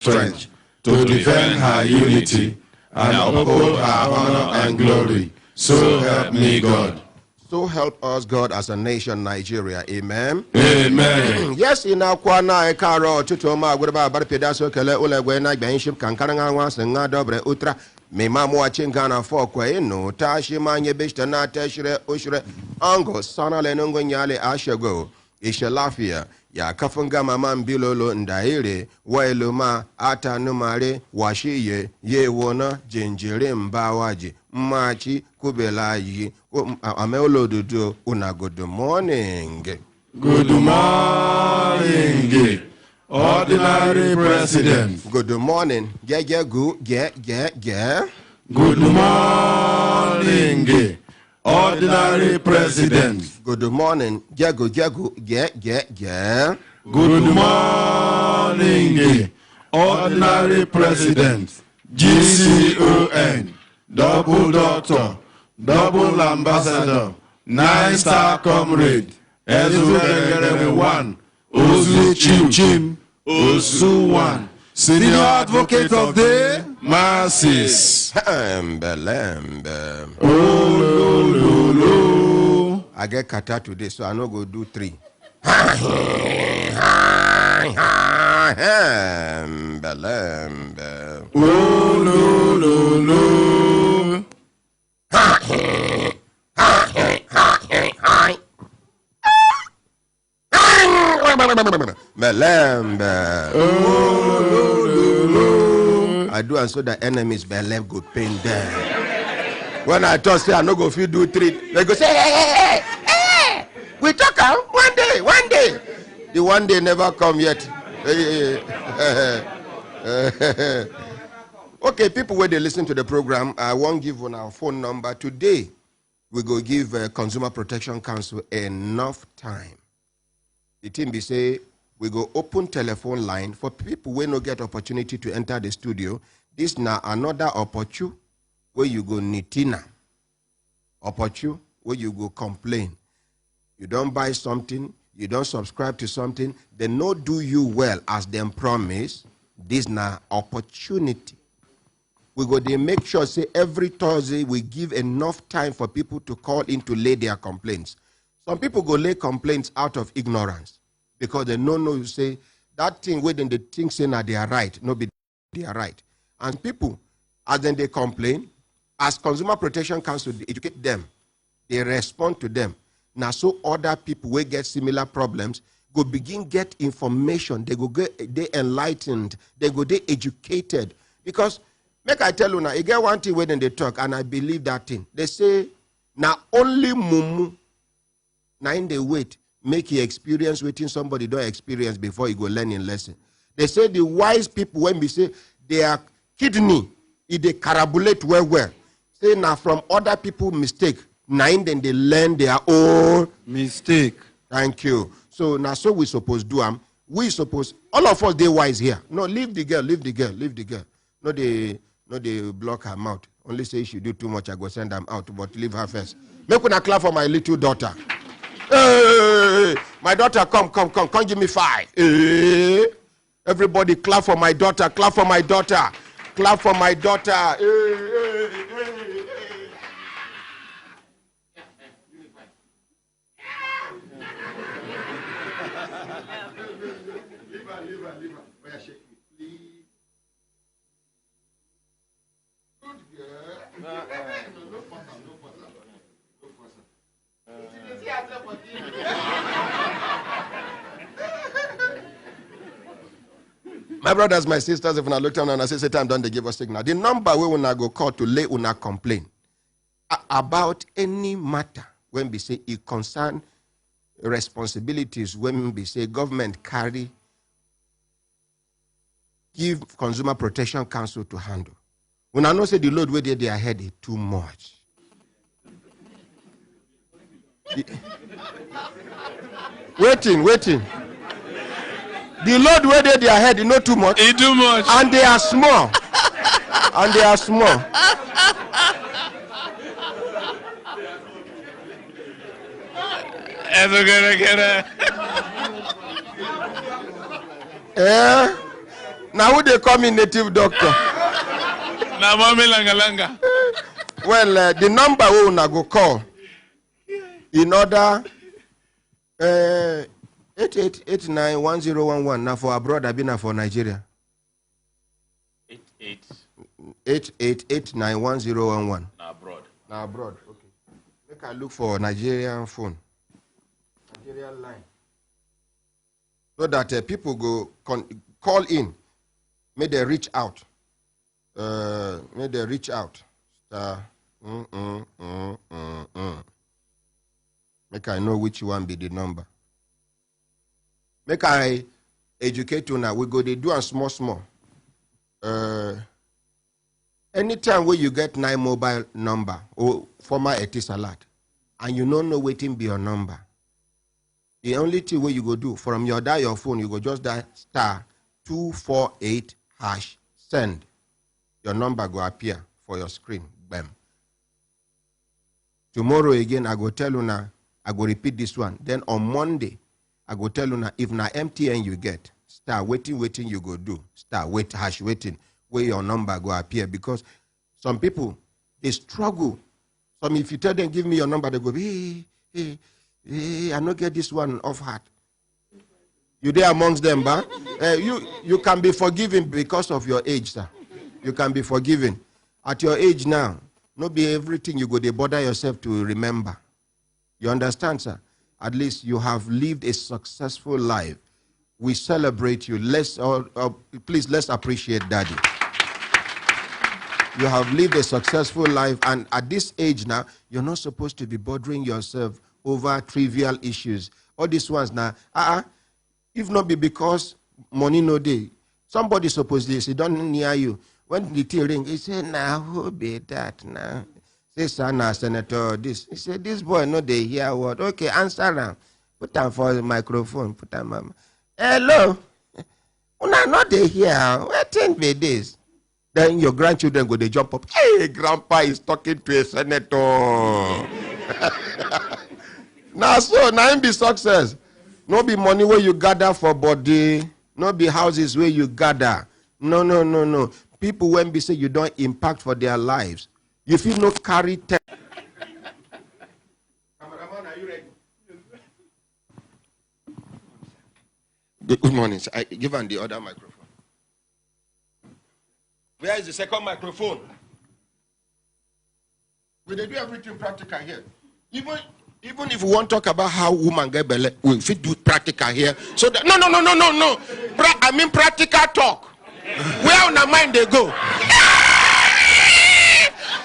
strength to defend her unity and uphold her honor and glory. So help me God. So help us God as a nation, Nigeria. Amen. Amen. Yes, in our Kwana, Karo, Tutoma, Gurba, Barpedaso, Kele, Ulegwena, Benship, Kankaranga, Senga, Dobre, Utra, Mema watching Ghana for Queno, Tashimanya, Bistana, Teshre, Ushre, Ango, Sana Lenungo Nyale, Ashago, Ishalafia, Ya Kafunga Mamam Bilolo, Ndaire, Wailuma, Ata Numare, Washiye, Ye Wona, Jinjirim Bawaji, Machi, Kubelaji, Ameolo Dudu, Una good morning. Good morning, Ordinary President. Good morning. Good morning, Ordinary President. Good morning. Good morning, Ordinary President. GCON, Double Doctor, Double Ambassador, 9-star Comrade, Ezu1, Ozu Chim, Ozu 1, Senior Advocate of the Masses. I get kata today, so I no go do 3. I do, and so the enemies belem go pain them. When I talk, say I no go feel do 3, they go say, hey. We talk one day. The one day never come yet. Okay, people where they listen to the program, I won't give on our phone number today. We go give Consumer Protection Council enough time. The team be say we go open telephone line for people who no get opportunity to enter the studio. This now another opportunity where you go nitina. Opportunity where you go complain. You don't buy something, you don't subscribe to something, they no do you well as them promise. This now opportunity. We go they make sure say every Thursday we give enough time for people to call in to lay their complaints. Some people go lay complaints out of ignorance because they no know you say that thing within the thing saying that they are right, no be they are right. And people, as then they complain, as Consumer Protection Council they educate them, they respond to them. Now, so other people will get similar problems, go begin get information, they go get they enlightened, they go they educated. Because, make I tell you now, you get one thing when they talk, and I believe that thing. They say, now only mumu, now in the wait, make you experience waiting somebody don't experience before you go learn in lesson. They say the wise people, when we say their kidney, if they carabulate well, say now from other people's mistake, then they learn their own mistake. Thank you. So now so we suppose do we suppose all of us they wise here. No, leave the girl. No, they block her mouth. Only say she do too much, I go send them out, but leave her first. Make una clap for my little daughter. Hey, my daughter, come, give me 5. Hey. Everybody clap for my daughter, clap for my daughter. Hey. My brothers, my sisters, if I look down and I say, Satan, don't they give us signal? The number we will go call to lay una complain about any matter when we say it concern responsibilities, when we say government carry, give Consumer Protection Council to handle. When I know say the load where they are headed too much. Waiting. The load where they are headed not too much. It's too much. And they are small. Now who they call me native doctor? Na mami langa langa. Well, the number we will go call in order 88891011 now for abroad, I've been for Nigeria. 88891011. Now abroad. Now abroad. Okay. Make I look for Nigerian phone. Nigerian line. So that people go call in. May they reach out. May they reach out. Make I know which one be the number. Make I educate you now. We go they do a small. Anytime where you get 9 mobile number or former Etisalat, and you don't know waiting be your number. The only thing where you go do from your phone, you go just dial *248# send. Your number go appear for your screen. Bam. Tomorrow again, I go tell you now, I go repeat this one. Then on Monday, I go tell you now, if na MTN you get, start waiting, you go do. Start waiting, where your number go appear. Because some people, they struggle. Some, if you tell them, give me your number, they go, hey, I don't get this one off heart. You there amongst them, but you can be forgiven because of your age, sir. You can be forgiven. At your age now, not be everything you go to bother yourself to remember. You understand, sir? At least you have lived a successful life. We celebrate you. Please, let's appreciate Daddy. You have lived a successful life, and at this age now, you're not supposed to be bothering yourself over trivial issues. All these ones now, if not be because money no day, somebody supposedly sit down near you. When the tea ring, he said, "Now who be that now?" Say, "Sana, Senator, this." He said, "This boy no they hear what." Okay, answer now. Put down for the microphone. Put down, mama. Hello. Una not they hear. What thing be this? Then your grandchildren go they jump up. Hey, grandpa is talking to a senator. Now him be success. No be money where you gather for body. No be houses where you gather. No. People when be say you don't impact for their lives. You feel no carry. Cameraman, are you ready? Good morning. I give him the other microphone. Where is the second microphone? We do everything practical here. Even if we want to talk about how women get belly, we fit do practical here. So that no. I mean practical talk. Where on the mind they go?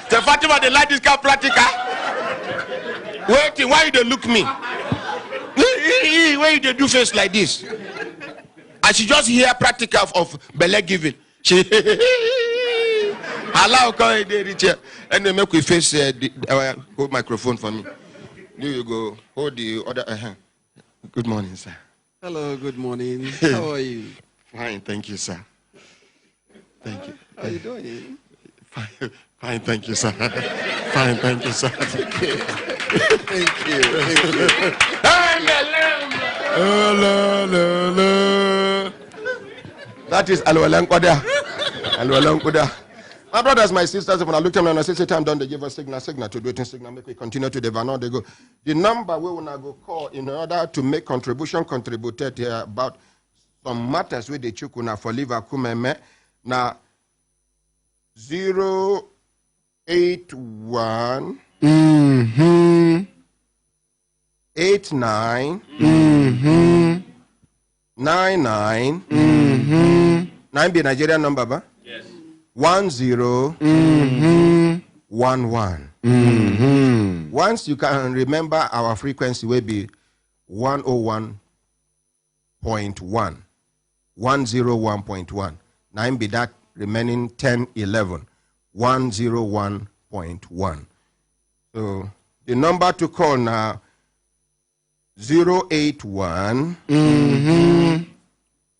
The Fatima, they like this kind of practical. Waiting, why you don't look me? Why you don't do face like this? I should just hear practical of belly giving. She allow come here and then make we face hold microphone for me. There you go. Hold the other. Good morning, sir. Hello, good morning. How are you? Fine, thank you, sir. Thank you. How are you doing? Fine, thank you, sir. Fine, thank you, sir. Thank you. That is Alwalang Koda. My brothers, my sisters, when I look at them and I say time done, they give us signal to do it in signal, make we continue to develop. They go. The number we will go call in order to make contributed here about some matters with the chukuna for liver kumeme. Now 081 89 99 9 be Nigerian number, ba? Yes. 1011. Once you can remember our frequency will be 101.1. 101.1. 9 be that remaining 10, 11. 101.1. So the number to call now 081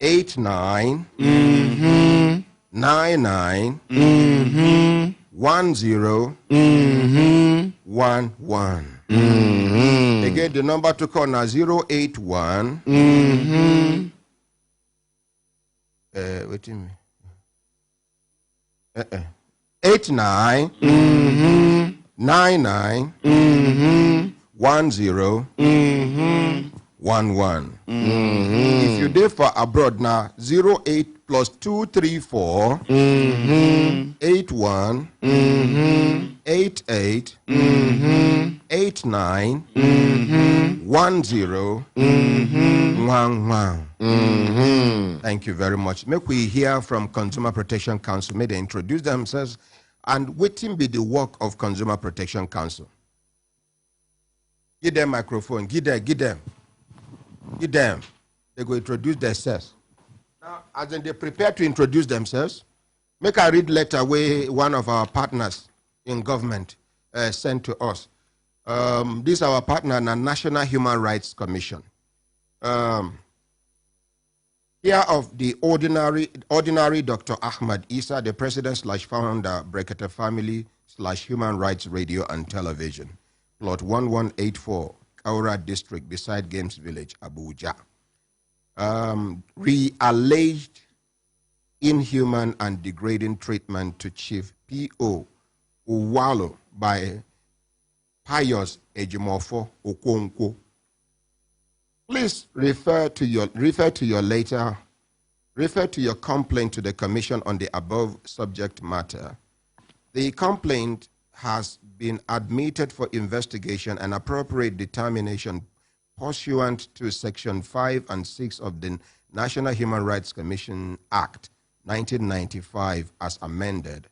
89 99 1011. Again, the number to call now 081 wait a minute. 89 99 10 11. If you did for abroad now, 08 plus 234 81 88 89 10 11. Thank you very much. Make we hear from Consumer Protection Council. May they introduce themselves and waiting be the work of Consumer Protection Council. Give them microphone. Give them. They go introduce themselves. Now, as they prepare to introduce themselves, make I read letter where one of our partners in government sent to us. This is our partner in the National Human Rights Commission. Here of the ordinary Dr. Ahmad Isa, the president/founder, Brekete Family/Human Rights Radio and Television, plot 1184, Kaura District, beside Games Village, Abuja. Alleged inhuman and degrading treatment to Chief P.O. Uwalo by Pius Ejimofo Okonkwo. Please refer to your complaint to the commission on the above subject matter. The complaint has been admitted for investigation and appropriate determination pursuant to Section 5 and 6 of the National Human Rights Commission Act 1995 as amended.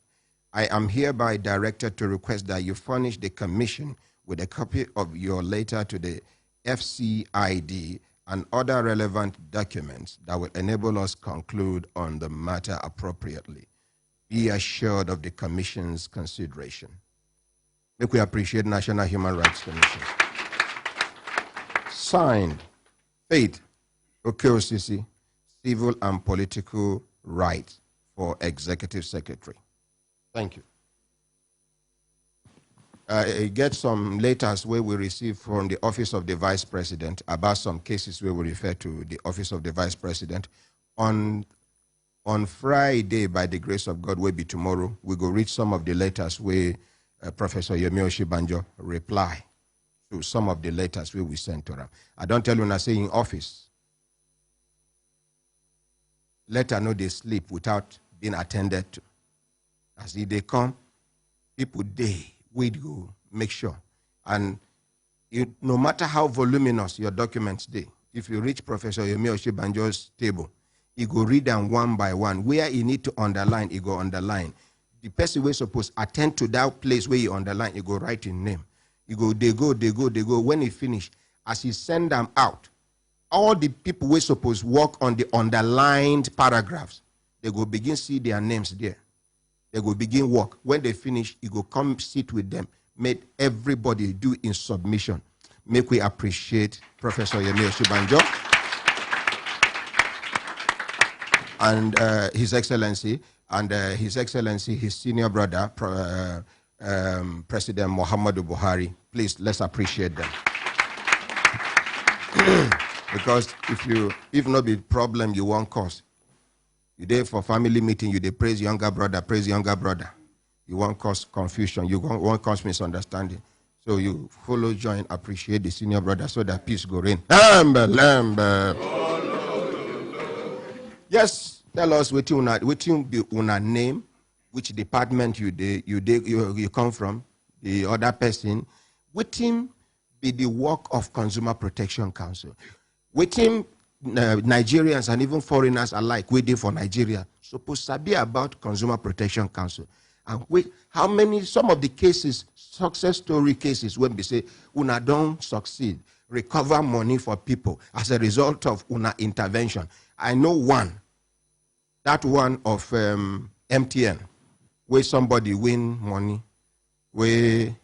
I am hereby directed to request that you furnish the commission with a copy of your letter to the FCID and other relevant documents that will enable us conclude on the matter appropriately. Be assured of the commission's consideration. Make we appreciate National Human Rights Commission. Signed, Faith Okeosisi, Civil and Political Rights for Executive Secretary. Thank you. Get some letters where we receive from the Office of the Vice President about some cases where we refer to the Office of the Vice President. On Friday, by the grace of God, will be tomorrow, we go read some of the letters where Professor Yemi Oshibanjo reply to some of the letters where we sent to them. I don't tell you when I say in office. Letter no they sleep without being attended to. As they come, people we go make sure. And no matter how voluminous your documents they, if you reach Professor Yemi Oshibanjo's table, he go read them one by one. Where he need to underline, he go underline. The person we supposed attend to that place where he underline, he go write his name. He go, they go. When he finish, as he send them out, all the people we supposed work on the underlined paragraphs, they go begin see their names there. They go begin work. When they finish, he go come sit with them. Make everybody do in submission. Make we appreciate Professor Yemi Oshibanjo and His Excellency, his senior brother, President Muhammadu Buhari. Please, let's appreciate them. Because if not be problem you won't cause. You there for family meeting, you there praise younger brother. You won't cause confusion, you won't cause misunderstanding. So you follow, join, appreciate the senior brother so that peace go reign. Yes, tell us what you be una name, which department you come from, the other person. What him be the work of Consumer Protection Council. With him, Nigerians and even foreigners alike waiting for Nigeria supposed to be about Consumer Protection Council. And how many, some of the cases, success story cases, when we say una don't succeed, recover money for people as a result of una intervention. I know one, that one of MTN, where somebody win money, where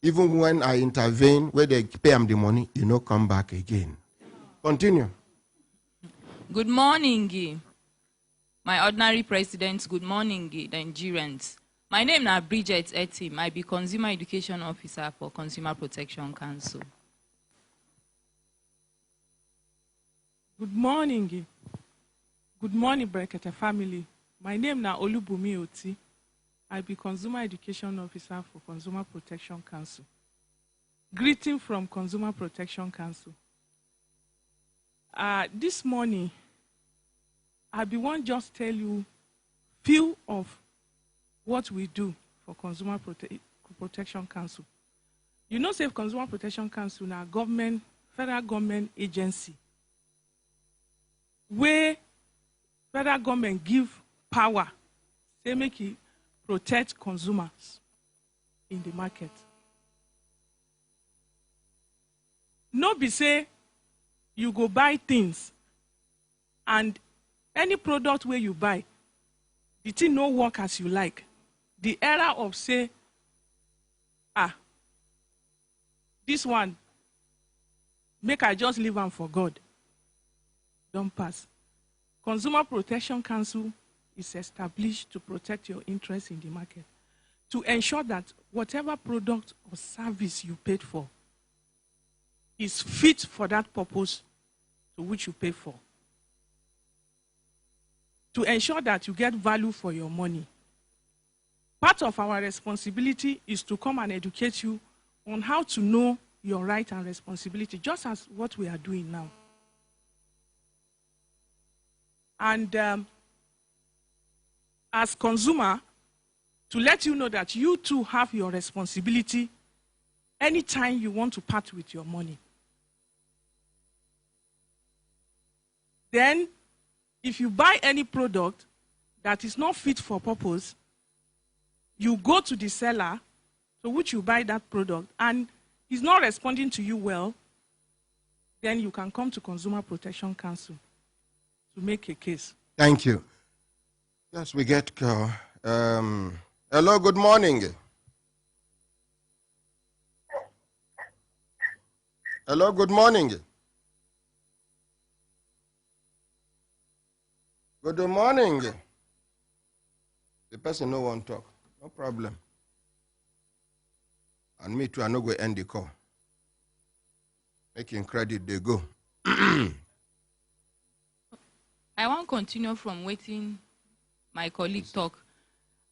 even when I intervene, where they pay them the money, come back again. Continue. Good morning, my ordinary presidents. Good morning, Nigerians. My name is Brekete Etim. I be Consumer Education Officer for Consumer Protection Council. Good morning. Good morning, Brekete family. My name is Olubumi Oti. I be Consumer Education Officer for Consumer Protection Council. Greeting from Consumer Protection Council. This morning, I be one just tell you few of what we do for Consumer Protection Council. You know, say Consumer Protection Council now government, federal government agency, where federal government give power, they make it protect consumers in the market. No be say you go buy things and any product where you buy, the thing no work as you like. The era of say, this one, make I just leave am for God, don't pass. Consumer Protection Council is established to protect your interests in the market, to ensure that whatever product or service you paid for is fit for that purpose to which you pay for. To ensure that you get value for your money. Part of our responsibility is to come and educate you on how to know your right and responsibility, just as what we are doing now. And as consumer, to let you know that you too have your responsibility anytime you want to part with your money. Then, if you buy any product that is not fit for purpose, you go to the seller to which you buy that product and he's not responding to you well, then you can come to Consumer Protection Council to make a case. Thank you. Yes, we get hello, good morning. Hello, good morning. Good morning. The person no one talk. No problem. And me too, I no go end the call. Making credit, they go. I want to continue from waiting my colleague talk.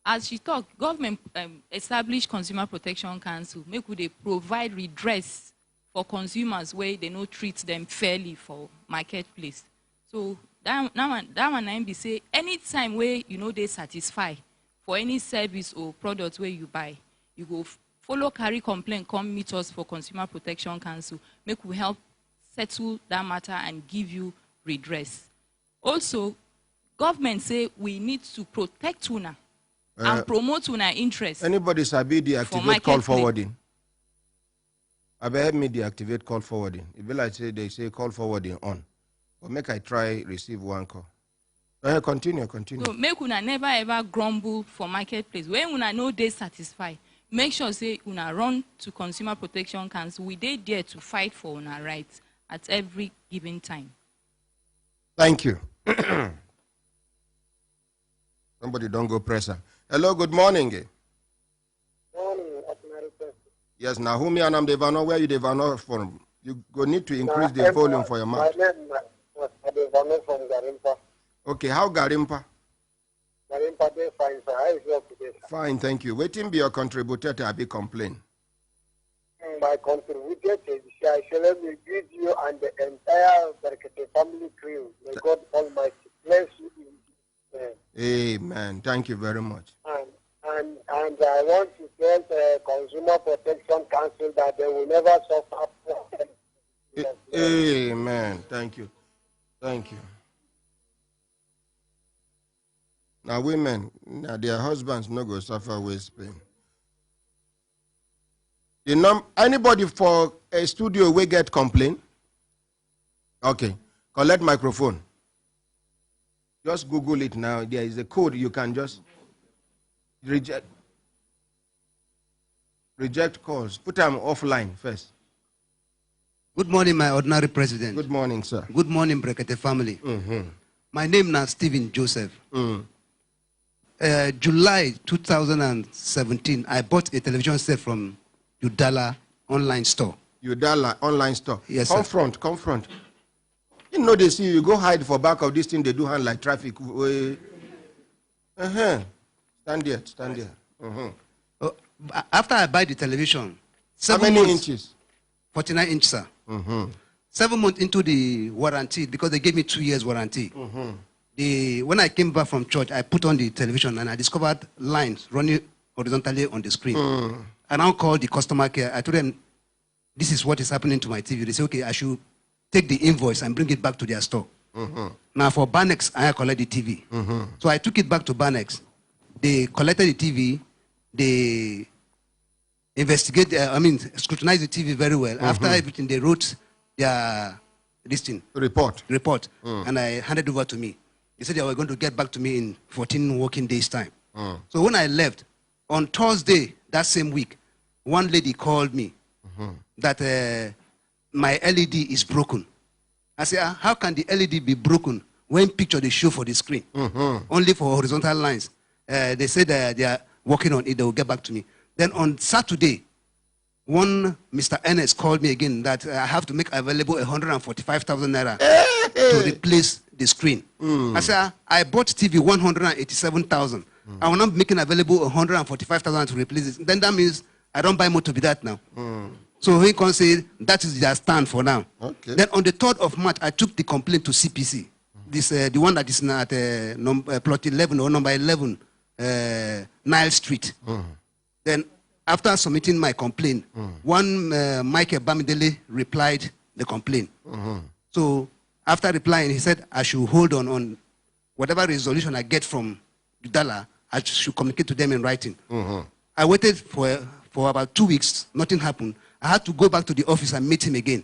As she talk, government established Consumer Protection Council, make they provide redress for consumers where they no treat them fairly for marketplace. So that one I be say anytime where you know they satisfy for any service or product where you buy, you go follow carry complaint, come meet us for Consumer Protection Council, make we help settle that matter and give you redress. Also, government say we need to protect una and promote una interest. Anybody sabi deactivate call forwarding? I help me deactivate call forwarding. It be like say they say call forwarding on. But make I try receive one call. Continue. So make una never ever grumble for marketplace. When una know they satisfy, make sure say una run to Consumer Protection Council. We dey there to fight for una rights at every given time. Thank you. Somebody don't go presser. Hello, good morning. Morning, yes, now who me and I'm Devano, where you Devano from? You go need to increase the volume for your mouth. My name was Devano from Garimpa. Okay, how Garimpa? Garimpa, they fine, sir. How is your today, sir? Fine, thank you. Waiting be your contributor to a big complaint. My contributor I shall let me greet you and the entire Brekete family crew. May God Almighty bless you in Jesus' name. Amen. Thank you very much. And I want to tell the Consumer Protection Council that they will never suffer. Amen. Thank you. Thank you. Now women, now their husbands no go suffer waist pain. Anybody for a studio we get complaint? Okay. Collect microphone. Just Google it now. There is a code you can just reject calls. Put them offline first. Good morning, my ordinary president. Good morning, sir. Good morning, Brekete family. My name is Stephen Joseph. July 2017, I bought a television set from Udala online store. Udala online store. Yes, Confront. You know they see you go hide for back of this thing they do hand like traffic. Stand there. After I buy the television, How many months, inches? 49 inch, sir. 7 months into the warranty, because they gave me 2 years warranty. When I came back from church, I put on the television and I discovered lines running horizontally on the screen. I now called the customer care. I told them, this is what is happening to my TV. They said, okay, I should take the invoice and bring it back to their store. Now for Banex, I collect the TV. So I took it back to Banex. They collected the TV. They scrutinized the TV very well. After everything, they wrote their report. And I handed over to me. They said they were going to get back to me in 14 working days' time. So when I left, on Thursday that same week, one lady called me that my LED is broken. I said, how can the LED be broken when picture they show for the screen? Only for horizontal lines. They said they are working on it. They will get back to me. Then on Saturday, one Mr. Ernest called me again that I have to make available 145,000 naira to replace the screen. I said, I bought TV 187,000. I will not making available 145,000 to replace it. Then that means I don't buy more to be that now. So he can say that is their stand for now. Okay. Then on the 3rd of March, I took the complaint to CPC. This the one that is at plot 11 or number 11, Nile Street. Then after submitting my complaint, one Michael Bamidele replied the complaint. So after replying, he said I should hold on whatever resolution I get from Dala, I should communicate to them in writing. I waited for about 2 weeks. Nothing happened. I had to go back to the office and meet him again.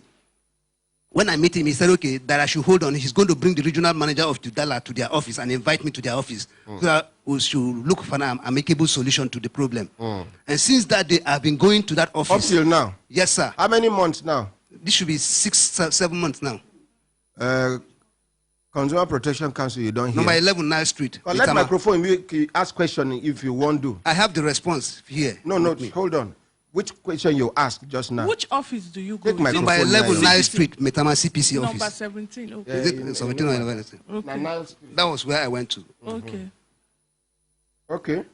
When I met him, he said, okay, that I should hold on. He's going to bring the regional manager of Dala to their office and invite me to their office. So that we should look for an amicable solution to the problem. And since that day, I've been going to that office. Up till now? Yes, sir. How many months now? This should be 7 months now. Consumer Protection Council, you don't hear. Number 11 Nile Street. But let microphone, you ask question if you want to. I have the response here. No, hold on. Which question you asked just now? Which office do you go to? Number 11 Nile Street, Metama CPC office. Number 17, okay. Is it 17 or 11? Okay. That was where I went to. Okay. Okay.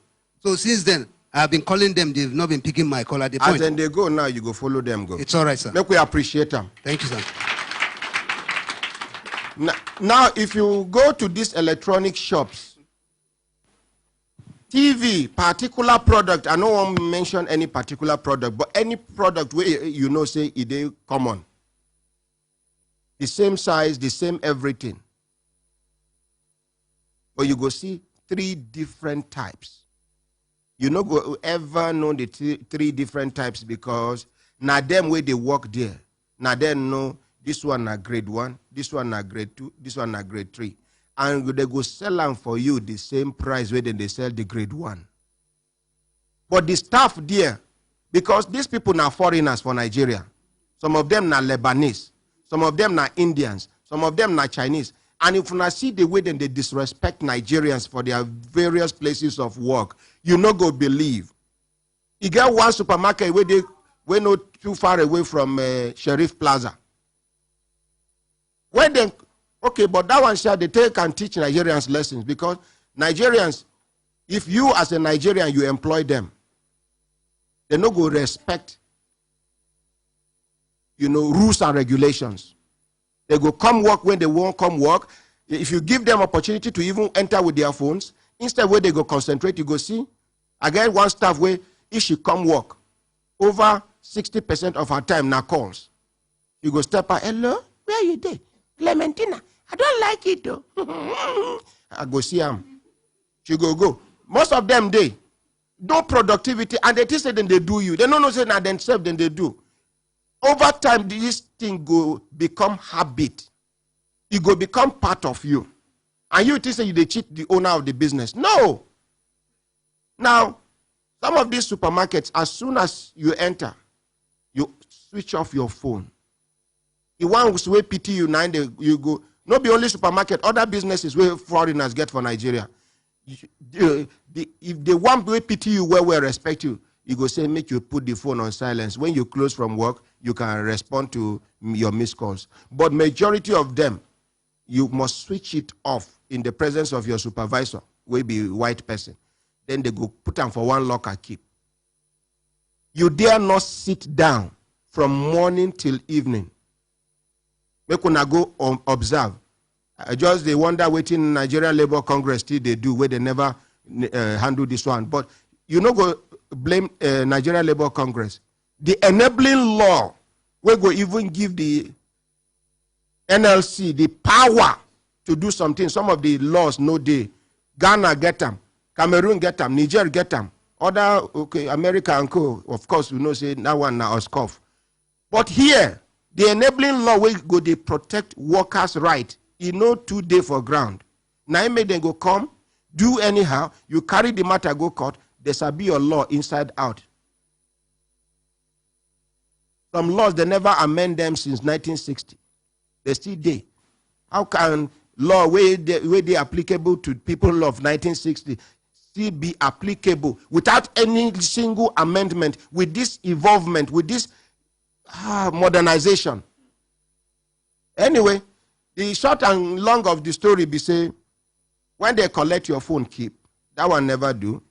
So since then, I've been calling them. They've not been picking my call at the point. As then they go now, you go follow them, go. It's all right, sir. Make we appreciate them. Thank you, sir. Now, if you go to these electronic shops, TV, particular product, I don't want to mention any particular product, but any product where you know, say, it is common. The same size, the same everything. But you go see 3 different types. You no go ever know the 3 different types because now them where they work there, now them know this one na grade 1, this one na grade 2, this one na grade 3. And they go sell them for you the same price where they sell the grade 1. But the staff there, because these people are foreigners for Nigeria. Some of them are Lebanese. Some of them are Indians. Some of them are Chinese. And if you see the way that they disrespect Nigerians for their various places of work, you no go believe. You get one supermarket where not too far away from Sheriff Plaza. When they, okay, but that one shall they take and teach Nigerians lessons because Nigerians, if you as a Nigerian, you employ them, they no go respect, rules and regulations. They go come work when they won't come work. If you give them opportunity to even enter with their phones, instead where they go concentrate, you go see, again, one staff where if she come work, over 60% of her time now calls. You go step out, hello, where you there? Clementina, I don't like it though. I go see him. She go. Most of them, they no productivity, and they say then they do you. They don't know say now themselves, then they do. Over time, this thing go become habit. It go become part of you. And you think say you they cheat the owner of the business. No. Now, some of these supermarkets, as soon as you enter, you switch off your phone. The one who pity you, now you go. Not be only supermarket, other businesses where foreigners get for Nigeria. If they want to pity you, where we respect you, you go say, make you put the phone on silence. When you close from work, you can respond to your missed calls. But majority of them, you must switch it off in the presence of your supervisor, will be a white person. then they go put them for one locker keep. You dare not sit down from morning till evening. Make una go observe. Just they wonder waiting Nigerian Labour Congress still they do where they never handle this one. But you no go blame Nigerian Labour Congress. The enabling law we go even give the NLC the power to do something. Some of the laws no day. Ghana get them, Cameroon get them, Niger get them. Other America and co. Of course we know say that one now scoff. But here the enabling law will go they protect workers' right. You know 2 days for ground. Now make them go come, do anyhow, you carry the matter, go court, there shall be your law inside out. Some laws, they never amend them since 1960. They still there. How can law where they applicable to people of 1960 still be applicable without any single amendment, with this involvement, with this modernization? Anyway, the short and long of the story be say, when they collect your phone keep, that one never do.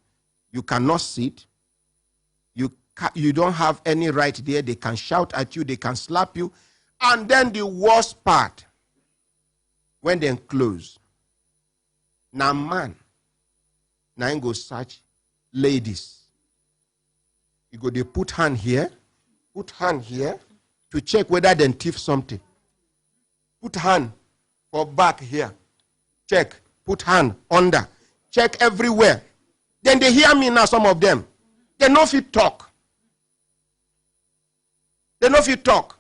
You cannot sit. You don't have any right there. They can shout at you. They can slap you. And then the worst part, when they close, now man, now go search ladies. You go, they put hand here to check whether they thief something. Put hand for back here. Check. Put hand under. Check everywhere. Then they hear me now, some of them. They know if you talk. They know if you talk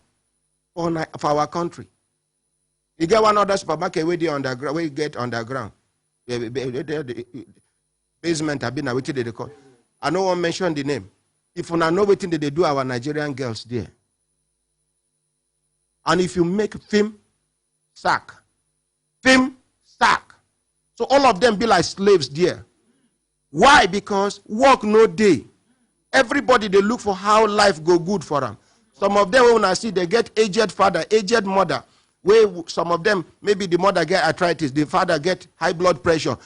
for our country. You get one other supermarket where they underground, where you get underground. Basement have been waiting they call. I don't want to mention the name. If you know what they do our Nigerian girls there. And if you make film sack. So all of them be like slaves there. Why? Because work no day. Everybody they look for how life go good for them. Some of them when I see they get aged father, aged mother. Where some of them maybe the mother get arthritis, the father get high blood pressure.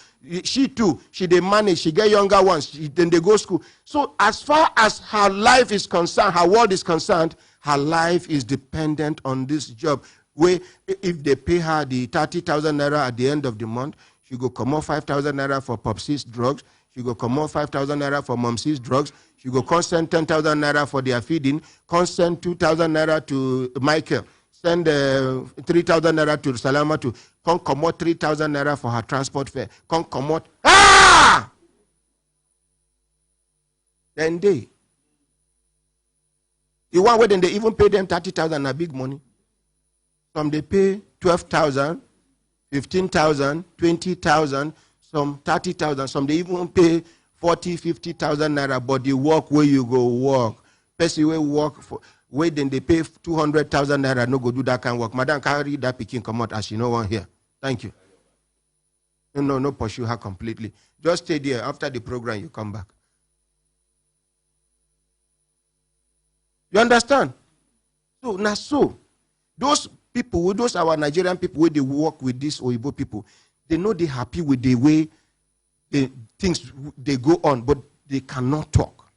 She too, they manage. She get younger ones. Then they go school. So as far as her life is concerned, her world is concerned, her life is dependent on this job. Where if they pay her the 30,000 naira at the end of the month, she go come out 5,000 naira for Popsy's drugs. She go come out 5,000 naira for Momsy's drugs. She go consent 10,000 naira for their feeding. Consent 2,000 naira to Michael. Send 3,000 naira to Salama to come out 3,000 naira for her transport fare. Come out. Ah! Then the one where then they even pay them 30,000 a big money. Some they pay 12,000, 15,000, 20,000, some 30,000, some they even pay 40, 50,000 naira, but the work where you go work. Person where work for where then they pay 200,000 naira, no go do that kind of work. Madam, carry that picking come out as you know one here. Thank you. No, pursue her completely. Just stay there. After the program, you come back. You understand? So, those people, those our Nigerian people, where they work with these Oyibo people, they know they're happy with the way things they go on, but they cannot talk.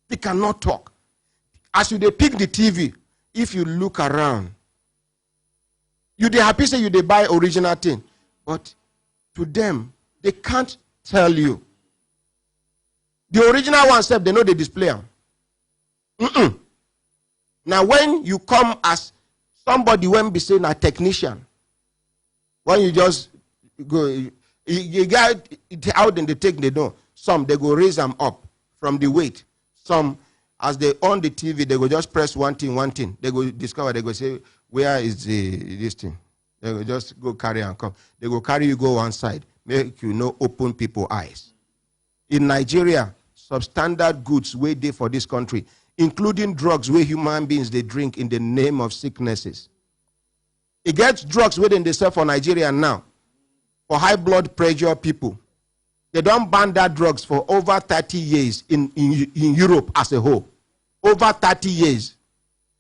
They cannot talk. As they pick the TV, if you look around, they happy say they buy original thing, but to them, they can't tell you. The original one step, they know they display them. Now, when you come as somebody when be saying a technician, when you just go, you get it out and they take, they don't. Some, they go raise them up from the weight. Some, as they on the TV, they go just press one thing. They go discover, they go say, where is this thing? They go just go carry and come. They go carry you go one side, make you know, open people's eyes. In Nigeria, substandard goods way there for this country, including drugs where human beings they drink in the name of sicknesses. It gets drugs within they sell for Nigeria now for high blood pressure people. They don't ban that drugs for over 30 years in Europe as a whole. Over 30 years.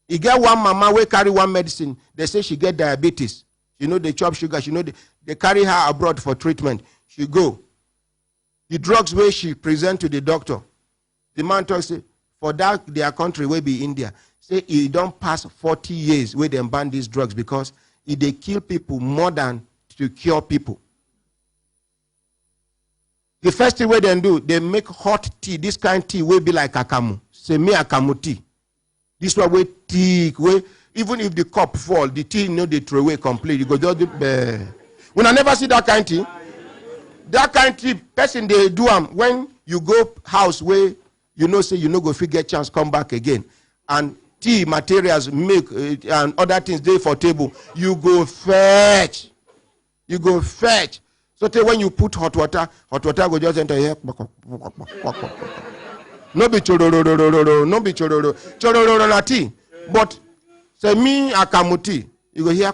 You get one mama who carry one medicine. They say she get diabetes. She know they chop sugar. She know they carry her abroad for treatment. She go. The drugs where she present to the doctor, the man talks, say, for that their country will be India. Say it don't pass 40 years where they ban these drugs because they kill people more than to cure people. The first thing what they do, they make hot tea. This kind of tea will be like akamu. Say me akamu tea. This one way thick, way even if the cup fall, the tea they throw away completely. You go just when I never see that kind of tea. That kind of tea, person they do when you go house where say go figure chance come back again. And tea materials, milk and other things there for table. You go fetch. You go fetch. So when you put hot water go just enter here. No be chororo, no be chororo. Chororo na tea. But say me akamuti, you go here.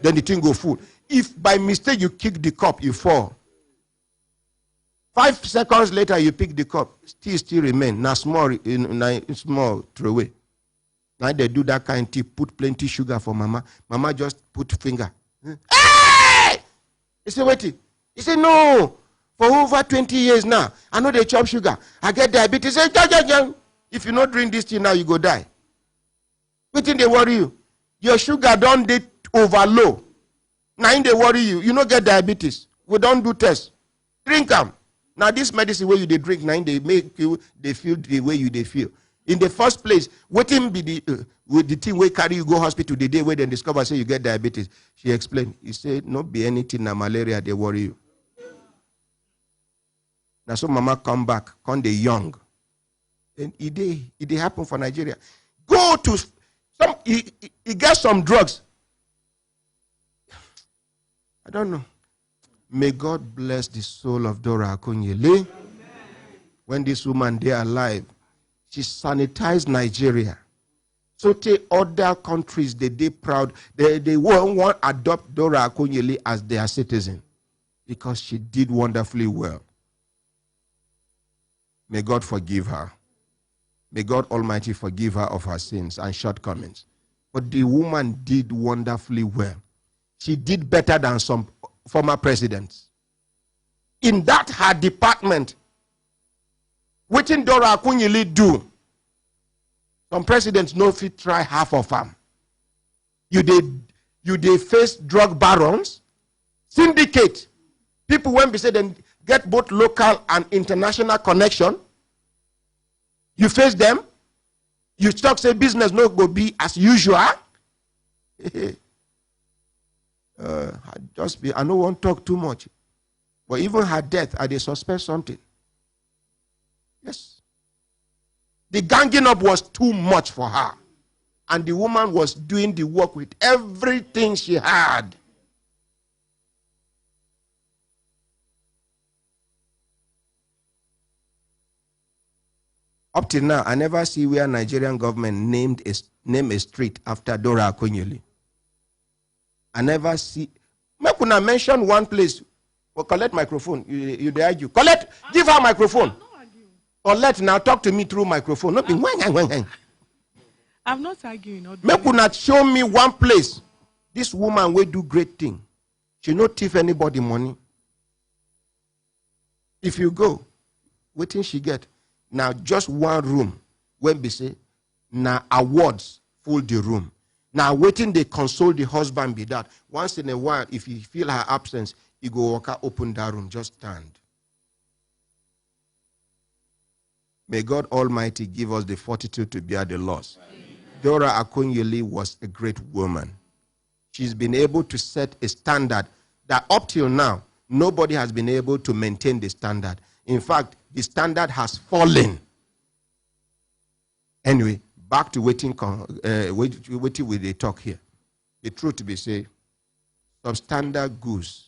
Then the thing go full. If by mistake you kick the cup, you fall. 5 seconds later, you pick the cup, still remain. Now small throwaway. Now they do that kind of tea, put plenty sugar for mama. Mama just put finger. Hey! He said, wait. He said, no. For over 20 years now, I know they chop sugar. I get diabetes. He said, if you not drink this tea now, you go die. What thing they worry you? Your sugar don't get over low. Now they worry you. You don't get diabetes. We don't do tests. Drink them. Now this medicine where you they drink, now they make you they feel the way you they feel. In the first place, waiting be the with the thing where carry you go hospital the day where they discover say you get diabetes. She explained. He said, not be anything na malaria they worry you. Now so mama come back, come the young. And it happen for Nigeria. Go to some he get some drugs. I don't know. May God bless the soul of Dora Akunyele. When this woman they alive, she sanitized Nigeria. So to other countries, they proud. They won't adopt Dora Akunyele as their citizen because she did wonderfully well. May God forgive her. May God Almighty forgive her of her sins and shortcomings. But the woman did wonderfully well. She did better than some former presidents. In that her department, what did Dora Akunyele do? Some presidents no fit try half of them. You they face drug barons, syndicate. People when we say then get both local and international connection. You face them. You talk say business no go be as usual. I don't want to talk too much. But even her death, I they suspect something. Yes. The ganging up was too much for her. And the woman was doing the work with everything she had. Up till now, I never see where Nigerian government named a street after Dora Akunyele. I never see. Could I mention one place? Well, collect microphone. You argue. Collect. Give her microphone. Collect now. Talk to me through microphone. Not be I'm not arguing. Could not show me one place. This woman will do great thing. She not thief anybody money. If you go, what thing she get? Now just one room. When we say, now awards full the room. Now waiting they console the husband be that. Once in a while, if you feel her absence, you go walk out, open that room, just stand. May God Almighty give us the fortitude to bear the loss. Dora Akunyele was a great woman. She's been able to set a standard that up till now, nobody has been able to maintain the standard. In fact, the standard has fallen. Anyway, back to waiting with the talk here. The truth be say, substandard goods.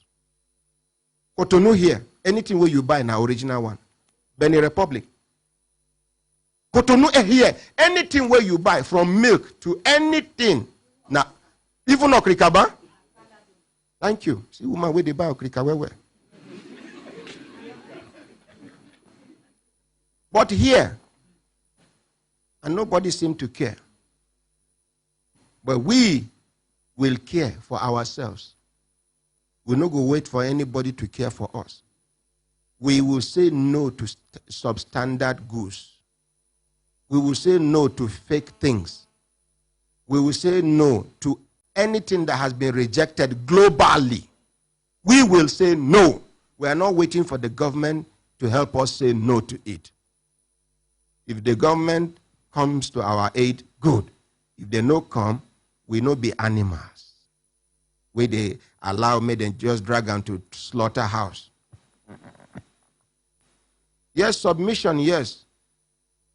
Cotonou here, anything where you buy now, original one. Benin Republic. Cotonou here, anything where you buy, from milk to anything. Now, even okrikaba. Thank you. See, woman, where they buy okrikaba, where? But here, and nobody seems to care. But we will care for ourselves. We're not going to wait for anybody to care for us. We will say no to substandard goods. We will say no to fake things. We will say no to anything that has been rejected globally. We will say no. We are not waiting for the government to help us say no to it. If the government comes to our aid, good. If they no come, we no be animals. We they allow me then just drag them to slaughterhouse. Yes, submission, yes.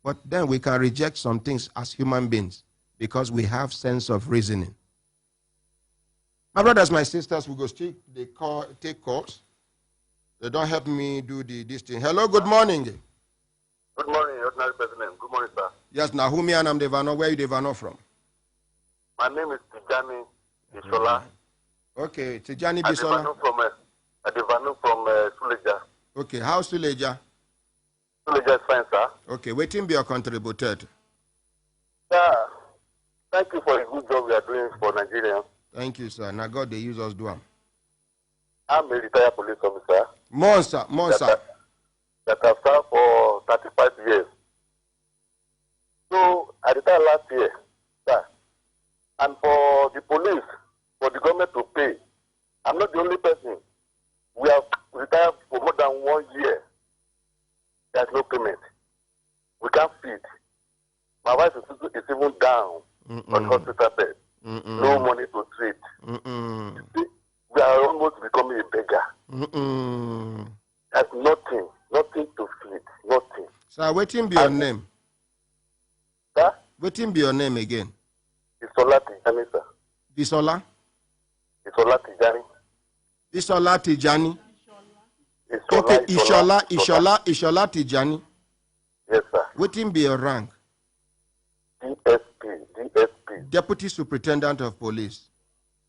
But then we can reject some things as human beings because we have sense of reasoning. My brothers, my sisters, we go take calls. They don't help me do this thing. Hello, good morning. Good morning, Ordinary President. Good morning, sir. Yes, Nahumi and I'm Devano. Where are you Devano from? My name is Tijani Bisola. Okay, Tijani Bisola. Devano from Suleja. Okay, how's Suleja? Suleja is fine, sir. Okay, waiting be your contributed. Sir, thank you for the good job we are doing for Nigerians. Thank you, sir. Now God, they use us do them. I'm a retired police officer. Monster. That have served for 35 years. So, I retired last year, sir. And for the police, for the government to pay, I'm not the only person. We have retired for more than 1 year. There's no payment. We can't feed. My wife is even down on hospital bed. No money to treat. We are almost becoming a beggar. There's nothing to feed, nothing. Sir, waiting be your name. Sir? Waiting be your name again. Bisola Tijani, sir. Bisola? Bisola Tijani. Bisola Tijani. Okay, Ishola Tijani. Yes, sir. Waiting be your rank. DSP. Deputy Superintendent of Police.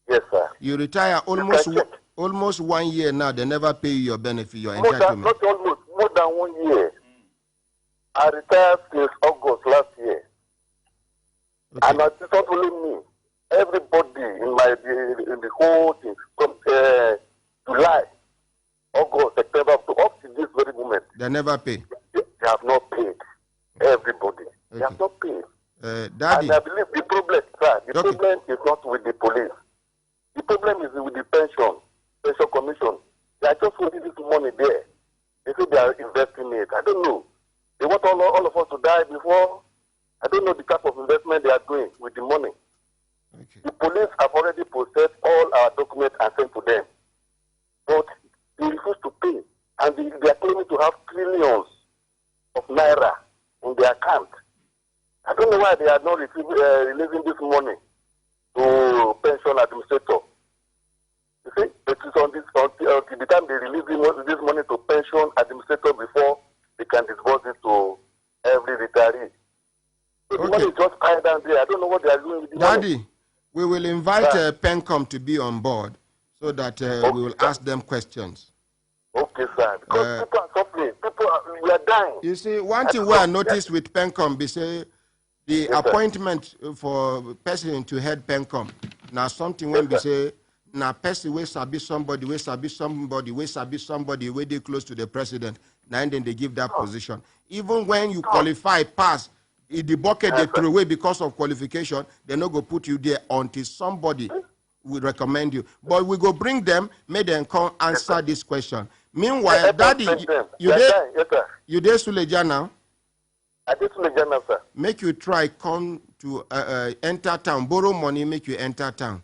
Yes, sir. You retire almost 1 year now. They never pay you your benefit, your entitlement. Not almost, more than 1 year. I retired since August last year. Okay. And it's not only me. Everybody in the whole thing from July, August, September, up to this very moment. They never pay. They have not paid. Everybody. Okay. They have not paid. Daddy. And I believe the problem, sir, problem is not with the police. The problem is with the pension commission. They are just putting this money there. They say they are investing it. I don't know. They want all of us to die before. I don't know the type of investment they are doing with the money. Okay. The police have already processed all our documents and sent to them. But they refuse to pay. And they are claiming to have trillions of naira in their account. I don't know why they are not releasing this money to pension administrator. You see, it is on this until the time they release this money to pension administrator before they can disburse it to every retiree. So the money is just piled down there. I don't know what they are doing with the money. Daddy, we will invite PENCOM to be on board so that we will ask them questions. Okay, sir. Because people are suffering. We are dying. You see, one thing we I noticed with PENCOM, they say the appointment for person to head PENCOM. Now something when we say, now person we sabi somebody, we sabi somebody, where they close to the president, now then they give that position. Even when you qualify, pass, in the bucket they throw away because of qualification, they're not going to put you there until somebody will recommend you. But we go bring them, make them come answer this question. Meanwhile, Daddy, you there Suleja now? I did Suleja now, sir. Make you try come to enter town, borrow money, make you enter town.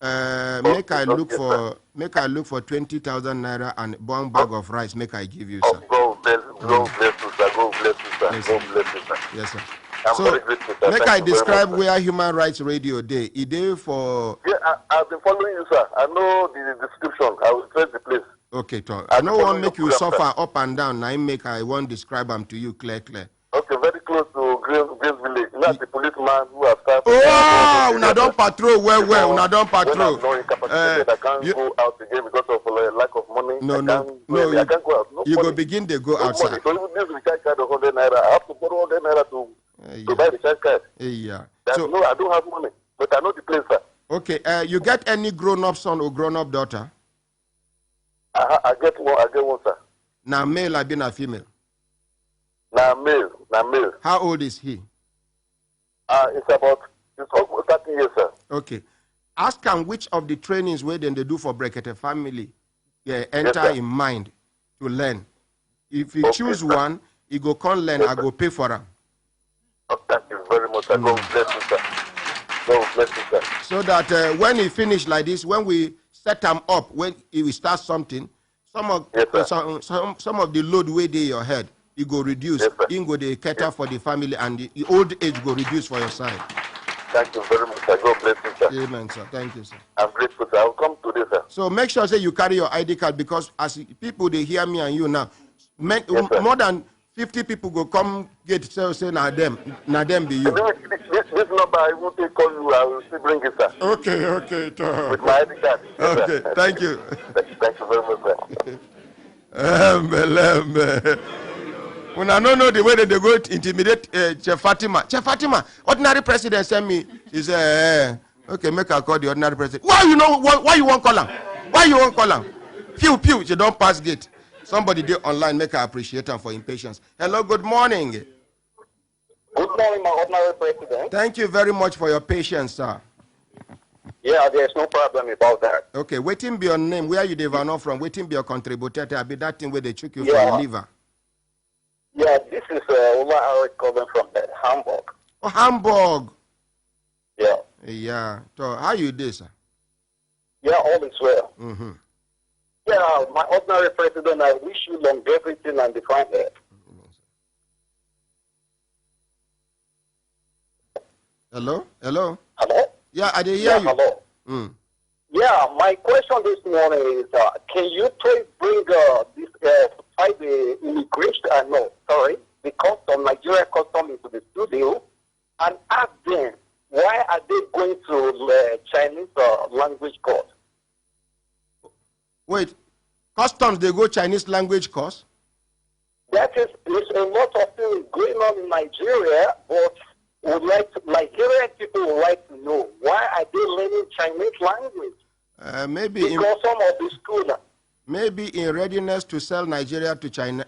Make I look for 20,000 naira and one bag of rice. Make I give you, sir. God bless you, sir. God bless you, sir. Yes, God bless you, sir. Yes, sir. I'm so very grateful, sir. Make Thank I you describe much, where Human Rights Radio Day. It day for. Yeah, I've been following you, sir. I know the description. I will trace the place. Okay, Tom. I don't want to make you suffer up and down. Now I won't describe them to you clear. Okay, very close to Grace Village. Not the policeman who has started. Oh, una don't patrol well. Una don't patrol. I can't go out again because of lack of money. I can't go out. You go begin to go outside. So even this recharge card of 100 naira, I have to borrow 100 naira to buy the recharge card. Yeah. So I don't have money, but I know the place, sir. Okay. You get any grown-up son or grown-up daughter? I get one, sir. Now male or been a female? Now male. How old is he? It's almost 30 years, sir. Okay. Ask him which of the trainings where then they do for Brekete family enter in mind to learn. If you choose one, he go come learn, I go pay for him. Oh, thank you very much, sir. God bless you, sir. God bless you, sir. So that when he finish like this, when we set him up, when he will start something, some of the load way in your head, you go reduce. You go the cater for the family, and the old age go reduce for your side. Thank you very much, sir. God bless you, sir. Amen, sir. Thank you, sir. I'm grateful, sir. I'll come today, sir. So make sure say you carry your ID card, because as people they hear me and you now, more than 50 people go come get say na them be you. This number I won't take call you. I will still bring it, sir. Okay. With my ID card. Okay, sir. thank you. Thank you very much, sir. When I don't know the way that they go to intimidate Chef Fatima. Chef Fatima, ordinary president sent me. He said, okay, make her call the ordinary president. Why you won't call him? Why you won't call him? Pew, she don't pass gate. Somebody did online, make her appreciate him for impatience. Hello, good morning. Good morning, my ordinary president. Thank you very much for your patience, sir. Yeah, there's no problem about that. Okay, waiting be your name. Where you develop from? Waiting be your contributor. I'll be that thing where they trick you for your liver. Yeah, this is Ola calling from Hamburg. Oh, Hamburg. Yeah. Yeah. So how you do, sir? Yeah, all is well. Mm-hmm. Yeah, my ordinary president, I wish you longevity and divine health. Hello? Hello? Yeah, I did hear you. Hello. Mm. Yeah, my question this morning is, can you please bring fight the immigration, the custom, Nigeria custom into the studio and ask them, why are they going to Chinese language course? Wait, customs, they go Chinese language course? There's a lot of things going on in Nigeria, but Nigerian people would like to know, why are they learning Chinese language? Maybe because some of the schools. Maybe in readiness to sell Nigeria to China.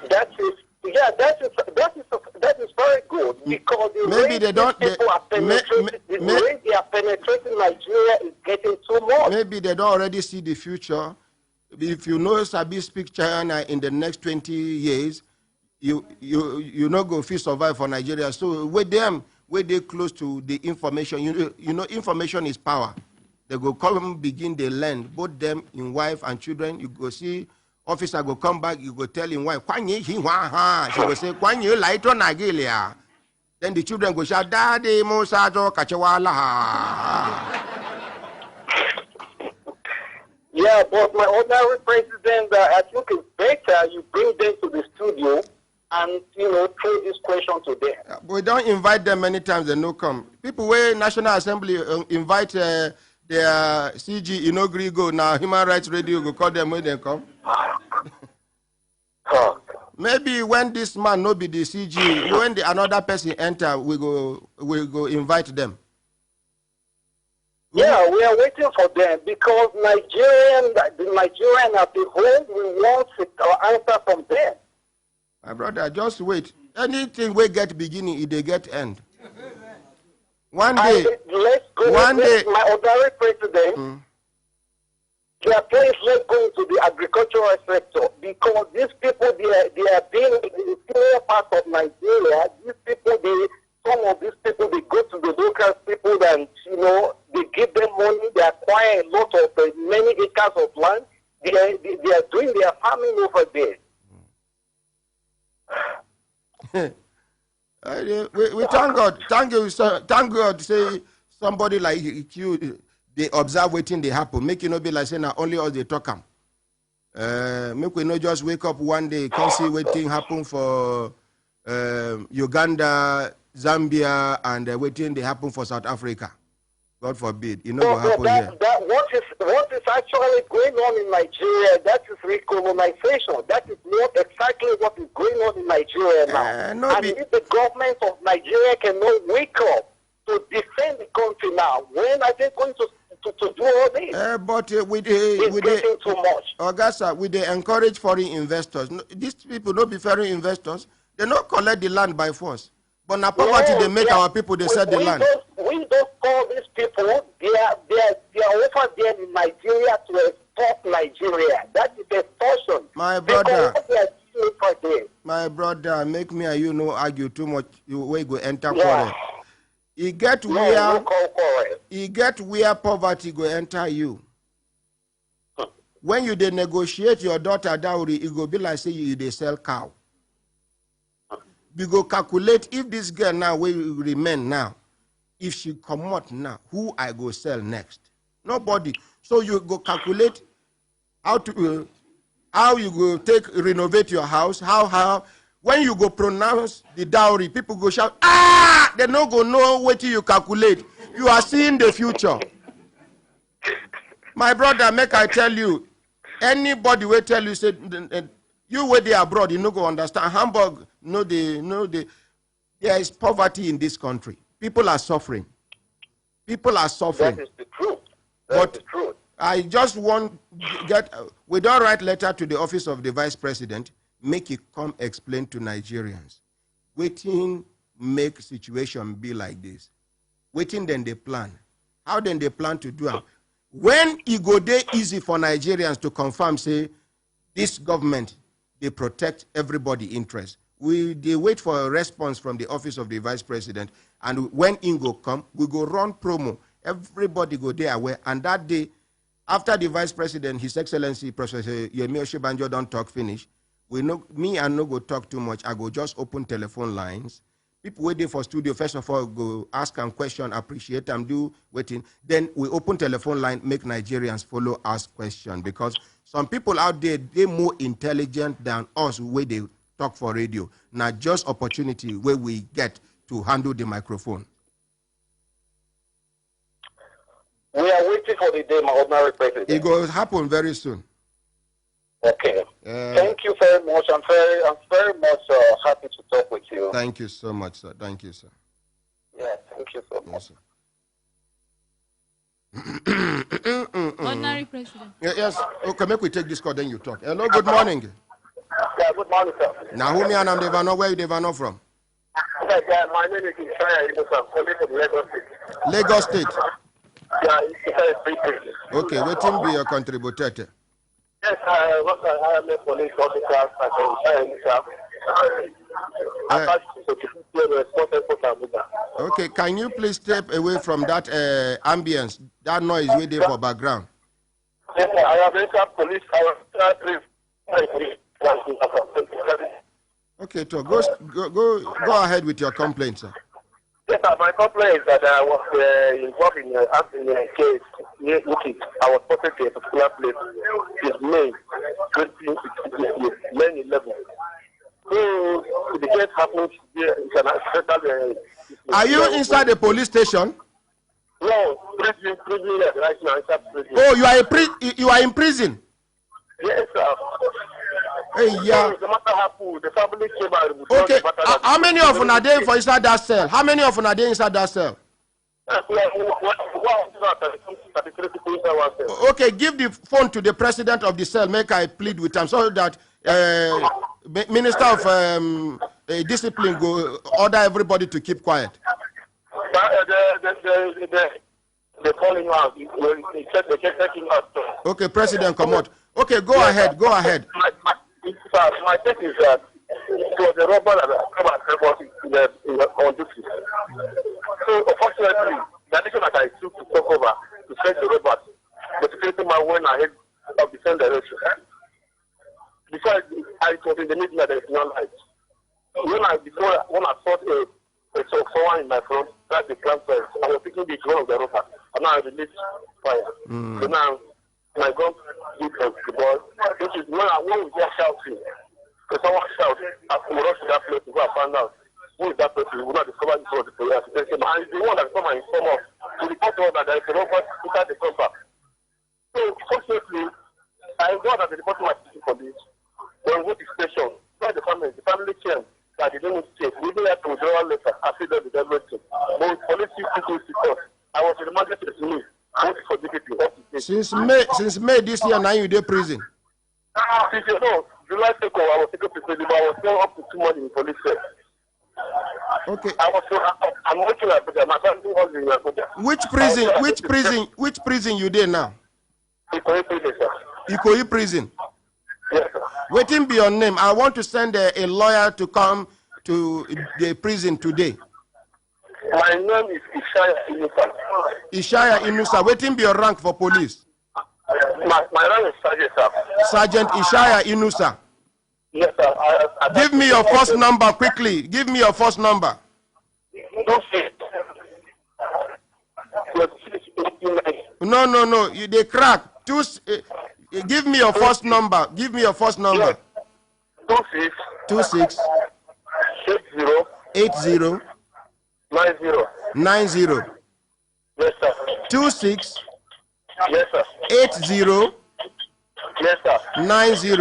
That is very good, because maybe they don't. The way they are penetrating Nigeria is getting too much. Maybe they don't already see the future. If you know Sabi speak China in the next 20 years, you not go feel survive for Nigeria. So with them, where they close to the information, you know information is power. They go come begin they learn, both them in wife and children. You go see officer go come back, you go tell him wife, she go say, light on Nigeria. Then the children go shout, Daddy Musajo Kachawala. Yeah, but my ordinary president, I think it's better you bring them to the studio and, throw this question to them. We don't invite them many times, they no come. People where National Assembly invite their CG, go now, Human Rights Radio, go call them when they come. Maybe when this man no be the CG, when another person enter, we go invite them. Yeah, we are waiting for them because the Nigerian at the home, we want an answer from them. My brother, just wait. Anything we get beginning, they get end. One day, my ordinary president. Yeah, please let's go into the agricultural sector, because these people they are being in the senior part of Nigeria. Some of these people they go to the local people and they give them money, they acquire a lot of many acres of land. They are doing their farming over there. we thank God. Thank God. Say somebody like you. They observe waiting they happen. Make you not be like saying only all they talk make we not just wake up one day, can't see waiting happen for Uganda, Zambia, and waiting they happen for South Africa. God forbid. What happen here. What is actually going on in Nigeria, that is recolonization. That is not exactly what is going on in Nigeria now. If the government of Nigeria cannot wake up to defend the country now, when are they going to to do all this. But it's getting too much. Augusta, we they encourage foreign investors. No, these people don't be foreign investors. They don't collect the land by force. But now poverty, they make our people, they sell the land. We don't call these people, they are over there in Nigeria to export Nigeria. That is extortion. My brother, make me and you no argue too much. You go enter quarrel. You get where poverty go enter you. When you dey negotiate your daughter dowry, it go be like say you dey sell cow. We go calculate if this girl now will remain now. If she come out now, who I go sell next? Nobody. So you go calculate how you go renovate your house, how when you go pronounce the dowry, people go shout, ah! They no go know what you calculate. You are seeing the future. My brother, make I tell you, anybody will tell you, say, you where they abroad, you no go understand. Hamburg, there is poverty in this country. People are suffering. People are suffering. That is the truth. That's the truth. I just want we don't write letter to the office of the vice president, make it come explain to Nigerians. Waiting make situation be like this. Waiting then they plan. How then they plan to do it? When it go there easy for Nigerians to confirm, say, this government, they protect everybody's interest. They wait for a response from the office of the vice president, and when Ingo come, we go run promo. Everybody go there aware, and that day, after the vice president, His Excellency Professor Yemi Oshibanjo don't talk finish, me and no go talk too much. I go just open telephone lines. People waiting for studio, first of all, go ask and question, appreciate them, do waiting. Then we open telephone line, make Nigerians follow, ask question. Because some people out there, they more intelligent than us where they talk for radio. Now just opportunity where we get to handle the microphone. We are waiting for the day, my ordinary president. It will happen very soon. Okay. Thank you very much. I'm very much happy to talk with you. Thank you so much, sir. Thank you, sir. Yeah, thank you so much. Yes, Ordinary president. Yes. Okay, make we take this call, then you talk. Hello, good morning. Yeah, good morning, sir. Now, who me and I'm Devano? Where you Devano from? Yeah, my name is Ishaya Ibusa. I'm calling from Lagos State. Lagos State. Yeah, it's free prison. Okay, what team be your contributor? Yes, I am a police officer. Okay, can you please step away from that ambience, that noise we there for background? Yes, I am a police. Okay, so go ahead with your complaint, sir. Yes, sir, my complaint is that I was involved in a case near Ukit. I was posted to a particular place. It's May 2011. So the case happened here. Are you inside the police station? No, prison right now. Inside prison. Oh, you are in prison? Yes, sir. Hey, yeah. So, no matter how full, the family came out. Okay, how many of them are there for inside that cell? How many of them are there inside that cell? Okay, give the phone to the president of the cell. Make I plead with him so that Minister of Discipline go order everybody to keep quiet. They're calling out. They're checking out. Okay, President, come out. Okay, go ahead. Go ahead. My take is that it was a robber that came on duty. So, unfortunately, the action that I took to take over to fetch the robber, the security man went ahead of the same direction. Before I was in the meeting that there is no light. When I saw someone in my front, that's the clamp first. I was picking the gun of the robber, and now I released fire. So now, my gun hit the ball, which is when we just shouting. So someone shouts, I rush to that place to go and find out who is that person. We will not discover this was the police. And it's the one that come and inform us to report to us that there is a robber inside the compound. So, fortunately, I got that the report to my police. When we went to the station, the family came that they didn't take. We didn't have to withdraw a letter after the everything. But police took us. I was in the market with me. I went for DPP Since May this year, now you in prison. Since you know, July 2nd, I was taken to prison, but I was still up to 2 months in police cell. Okay. I'm working at Abuja. My family was in Abuja. Which prison you there now? Ikoyi prison, sir. Ikoyi prison. Yes, sir. Waiting be your name. I want to send a lawyer to come to the prison today. My name is Ishaya Inusa. Ishaya Inusa. Waiting be your rank for police. My rank is Sergeant, sir. Sergeant Ishaya Inusa. Yes, sir. Give me your first number quickly. Give me your first number. 26. No. They crack. Give me your first number. Give me your first number. 26 80 90. Yes, sir. 26 Yes, sir. 80 Yes, sir. 90.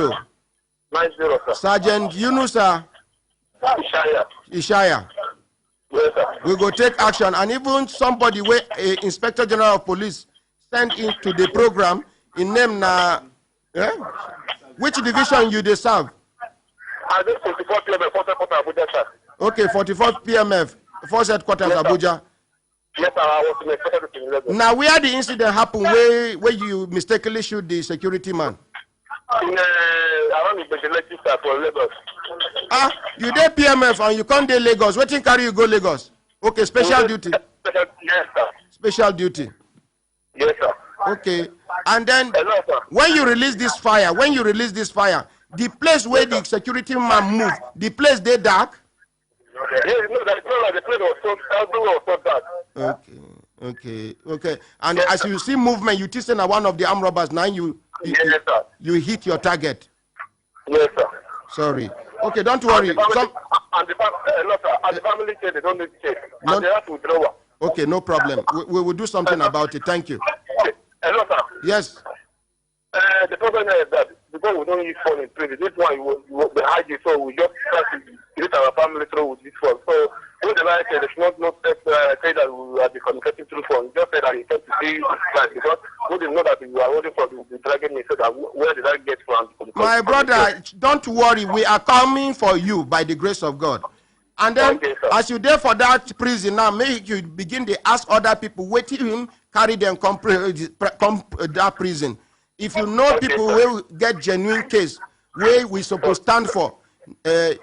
90, sir. Sergeant Yunusa Ishaya. Yes, sir. We go take action, and even somebody where Inspector General of Police sent into the program in name na which division you deserve? I did 44 PMF, 4th headquarters Abuja, sir. Okay, 44 PMF, 4th headquarters Abuja. Yes, sir. I was in the secretary. Now, where the incident happened, where you mistakenly shoot the security man? Around the Brekete sir, for Lagos. You dey PMF and you can't dey Lagos. Wetin carry you go Lagos? Okay, special duty. Yes, sir. Special duty. Yes, sir. Okay, and then Hello, sir. when you release this fire, the place where the security man move, the place they dark. Yes, no, that's not like the place was so dark. Okay. And as you see movement, you think na one of the armed robbers. Now you hit your target. Yes, sir. Sorry. Okay, don't worry. And the family said they don't need to check. And they have to withdraw. Okay, no problem. We will do something about it. Thank you. Hello, sir. Yes. The problem is that because we don't use phone in prison, this one you hide it, so we just try to get our family through with this phone. So when the line said there's no text say that we are communicating through phone, just say that he intends to see this because we didn't know that you are waiting for the dragon. He said that where did I get from? My brother, don't worry. We are coming for you by the grace of God. And then, as you there for that prison now, make you begin to ask other people, waiting him, carry them come that prison. If you know people will get genuine case, where we supposed to stand for,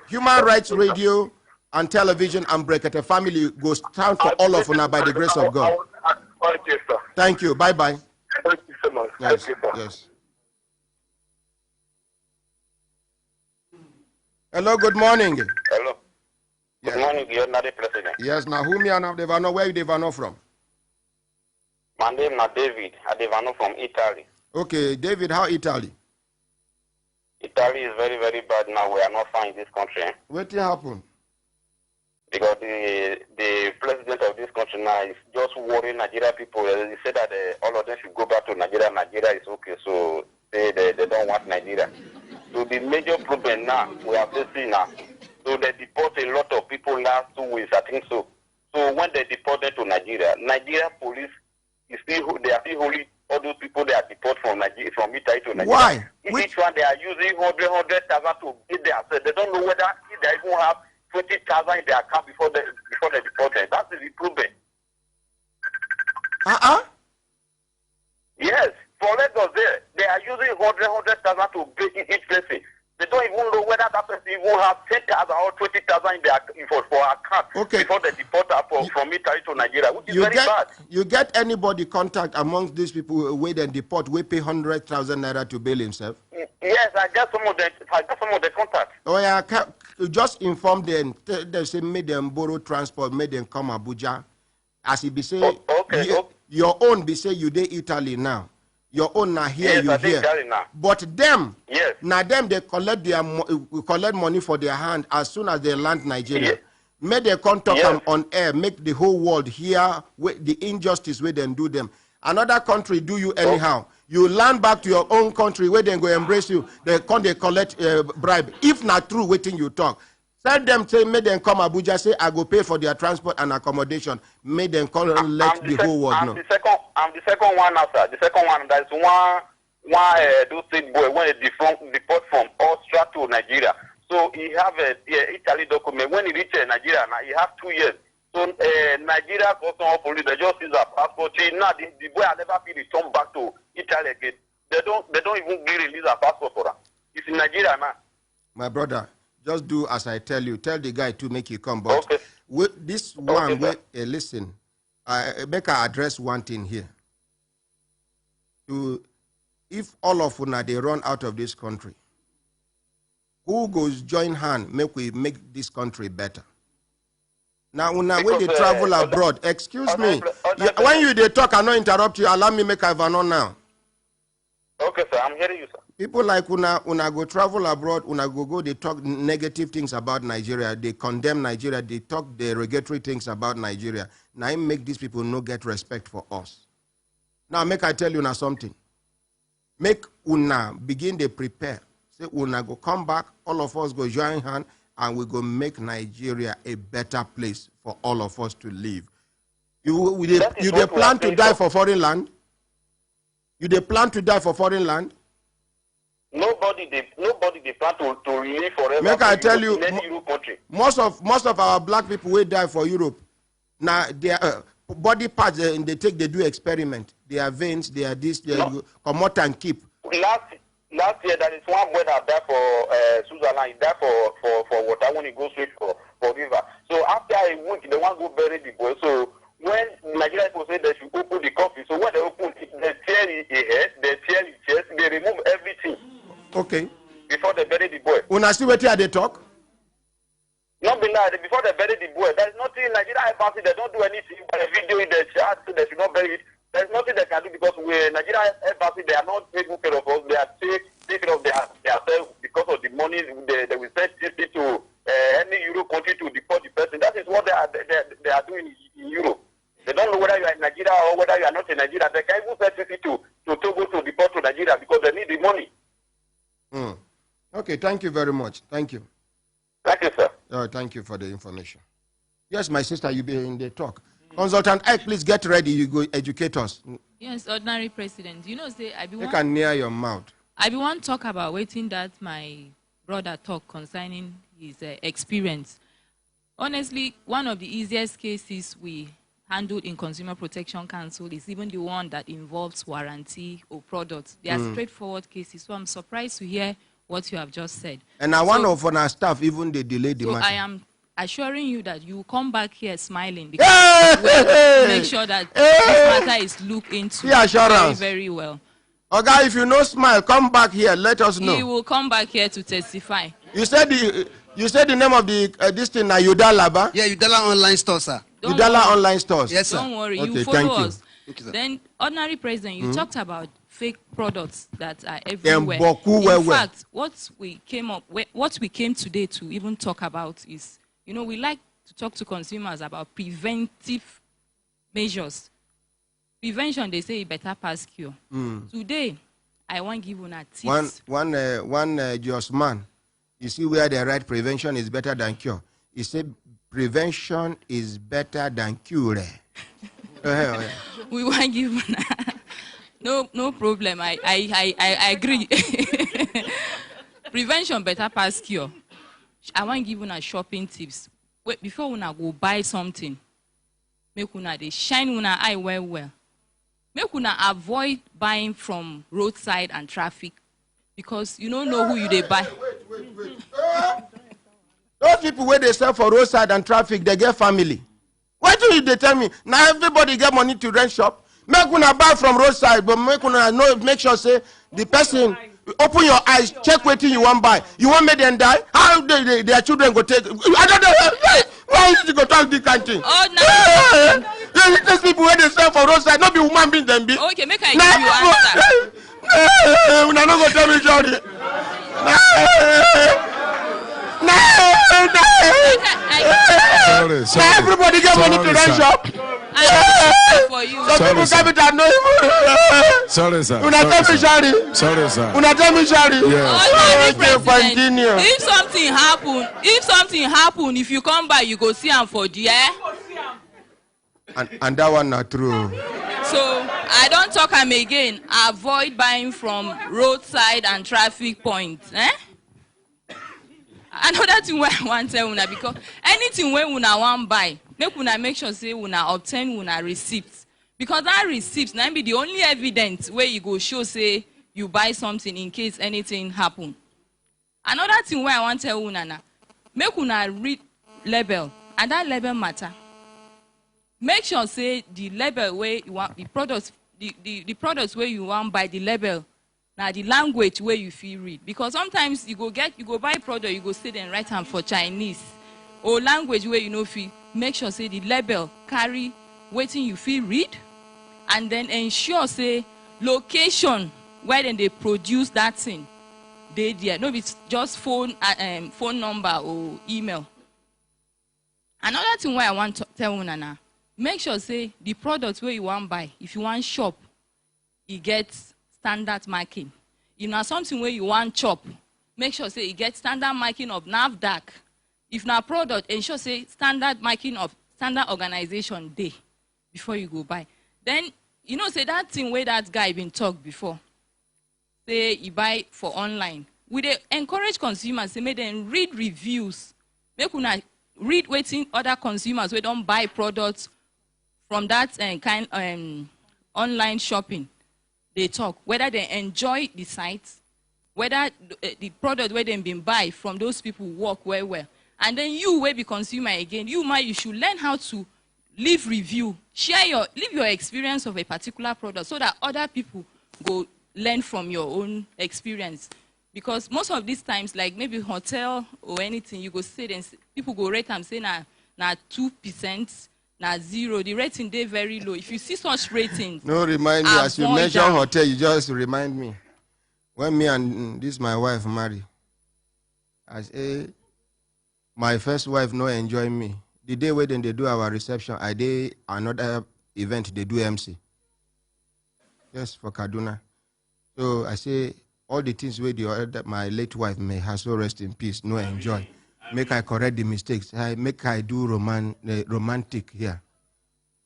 Human Rights Radio and Television and Brekete family go stand for all of us by the grace of God. Thank you. Bye-bye. Thank you so much. Yes. Thank you, Yes. Hello, good morning. Hello. Yes. Good morning, the Honorable President. Yes, now who me and Devano, where you Devano from? My name is David. I Devano from Italy. Okay, David, how Italy? Italy is very, very bad now. We are not fine in this country. What happened? Because the president of this country now is just worrying Nigeria people. He said that all of them should go back to Nigeria. Nigeria is okay, so they don't want Nigeria. So the major problem now we are facing now. So they deport a lot of people last 2 weeks, I think so. So when they deported to Nigeria, Nigeria police is still holding all those people they are deported from Nigeria, from Italy to Nigeria. Why? Each one they are using 100,000 to get their assets. They don't know whether they even have 20,000 in their account before they deport them. That is the problem. Yes, for Lagos there, they are using 100,000 to pay each person. They don't even know whether that person even have 10,000 or 20,000 in their for account before they deport from Italy to Nigeria, which is very bad. You get anybody contact amongst these people where they deport, we pay 100,000 naira to bail himself? Yes, I got some of the contacts. Oh yeah, just inform them. They say make them borrow transport, make them come Abuja. As he be say, your own be say you dey Italy now. Your own now here, you here. But them, now them they collect collect money for their hand as soon as they land Nigeria. Make their contact on air, make the whole world hear the injustice where they do them. Another country do you anyhow. You land back to your own country where they go embrace you. They collect bribe. If not true, waiting you talk. Tell them, say, make them come Abuja, say, I go pay for their transport and accommodation. Make them call and let the whole world know. I'm the second one, sir. The second one, that's those state boy, when he deport from Austria to Nigeria. So he have a Italy document. When he reach Nigeria, now he have 2 years. So Nigeria customer police, they just use a passport. Now the boy has never been returned back to Italy again. They don't even release a passport for him. It's in Nigeria now. My brother, just do as I tell you. Tell the guy to make you come. But okay. With this one, okay, listen, I make I address one thing here. If all of una they run out of this country, who goes join hand make we make this country better? Now, when they travel abroad, excuse me, when you they talk, I not interrupt you. Allow me make I on now. Okay, sir, I'm hearing you, sir. People like una go travel abroad, go, they talk negative things about Nigeria. They condemn Nigeria. They talk derogatory things about Nigeria. Now, I make these people no get respect for us. Now, make I tell you now something. Make una begin to prepare. Say una go come back, all of us go join hand, and we go make Nigeria a better place for all of us to live. You they plan to die for foreign land? You they plan to die for foreign land? Nobody they plan to live forever. Make I tell you, country. most of our black people will die for Europe. Now their body parts they do experiment. Their veins, they are this, they come out and keep. Last year, there is one boy that died for Switzerland. He died for water when he goes straight for river. So after a week, they want to go bury the boy. So when Nigeria people say they should open the coffin, so when they open it, they tear his head, they tear his chest, they remove everything. Okay. Before they bury the boy. When I see what they talk? Not be like before they bury the boy. There's nothing in Nigeria embassy. They don't do anything. But the video in the chat, so they should not bury it. There's nothing they can do because Nigeria embassy, they are not taking care of us. They are taking care of themselves because of the money they will send this to any Euro country to deport the person. That is what they are doing in Europe. They don't know whether you are in Nigeria or whether you are not in Nigeria. They can even send this to Togo to deport to Nigeria because they need the money. Okay, thank you very much. Thank you. Thank you, sir. Thank you for the information. Yes, my sister, you be in the talk. Consultant Ike, please get ready. You go educate us. Yes, ordinary president. You know, say I be you can near your mouth. I be want talk about waiting that my brother talk concerning his experience. Honestly, one of the easiest cases we handled in Consumer Protection Council is even the one that involves warranty or products. They are straightforward cases. So I'm surprised to hear what you have just said. And now one of our staff even they delayed the matter. I am assuring you that you will come back here smiling because we will make sure that this matter is looked into very, very well. Okay, if you no smile, come back here. Let us know. He will come back here to testify. You said the name of the this thing now Udala, ba? Yeah, Udala online store, sir. Udala online stores. Yes, sir. Don't worry. Okay, you follow us. Thank you, sir. Then, ordinary president, you talked about fake products that are everywhere. In fact, what we came today to even talk about is, you know, we like to talk to consumers about preventive measures. Prevention, they say, better pass cure. Today, I want to give you a tips. One just man, you see where the right prevention is better than cure. He said prevention is better than cure. We want to give you no problem. I agree. Prevention better pass cure. I want to give you shopping tips. Wait, before you go buy something, make you shine your eye well. Make you avoid buying from roadside and traffic because you don't know who you they buy. Wait. Those people where they sell for roadside and traffic, they get family. Why do they tell me now everybody get money to rent shop? Make una buy from roadside, but make sure say the person open your eyes, check what you want buy. You want make them die? How their children go take? I don't know. Why you go talk this kind of thing? Oh no. These people where they sell for roadside, not be human beings them be. Okay, make I give you answer. Una no go tell me sorry. No. Sorry. Everybody get money to rent shop. For you. Some people capital no even. Sorry, sir. Una tell me sorry. Sorry, sir. Una tell me sorry. Yes. Okay, continue. If something happen, if you come by, you go see am for there. And that one not true. So I don't talk am again. Avoid buying from roadside and traffic points. Another thing where I want to tell una, because anything where una want buy, make sure say una obtain una receipts. Because that receipt now be the only evidence where you go show say you buy something in case anything happen. Another thing where I want to tell una na, make una read label, and that label matter. Make sure say the label where you want the products where you want by the label. Now the language where you feel read, because sometimes you go buy product, you go sit and write them for Chinese or language where you know feel. Make sure say the label carry waiting you feel read, and then ensure say location where then they produce that thing. They there. No, it's just phone number or email. Another thing where I want to tell you now, make sure say the products where you want buy, if you want shop, it gets standard marking. If not something where you want chop, make sure say it gets standard marking of NAFDAC. If not product, ensure say standard marking of standard organization day before you go buy. Then you know say that thing where that guy been talked before. Say you buy for online. We dey encourage consumers say make them read reviews. Make una read waiting other consumers who don't buy products from that online shopping. They talk whether they enjoy the site, whether the product where they've been buy from those people work well. And then you will be consumer again. You should learn how to leave review, leave your experience of a particular product so that other people go learn from your own experience. Because most of these times, like maybe hotel or anything, you go say then people go rate them say na 2%. Now 0, the rating they very low. If you see such ratings, no, remind me as you mention hotel, you just remind me. When me and this my wife marry, I say my first wife no enjoy me. The day when they do our reception, I did another event they do MC. Yes, for Kaduna. So I say all the things where my late wife may have so rest in peace, no enjoy. Make I correct the mistakes. Make I do romantic here.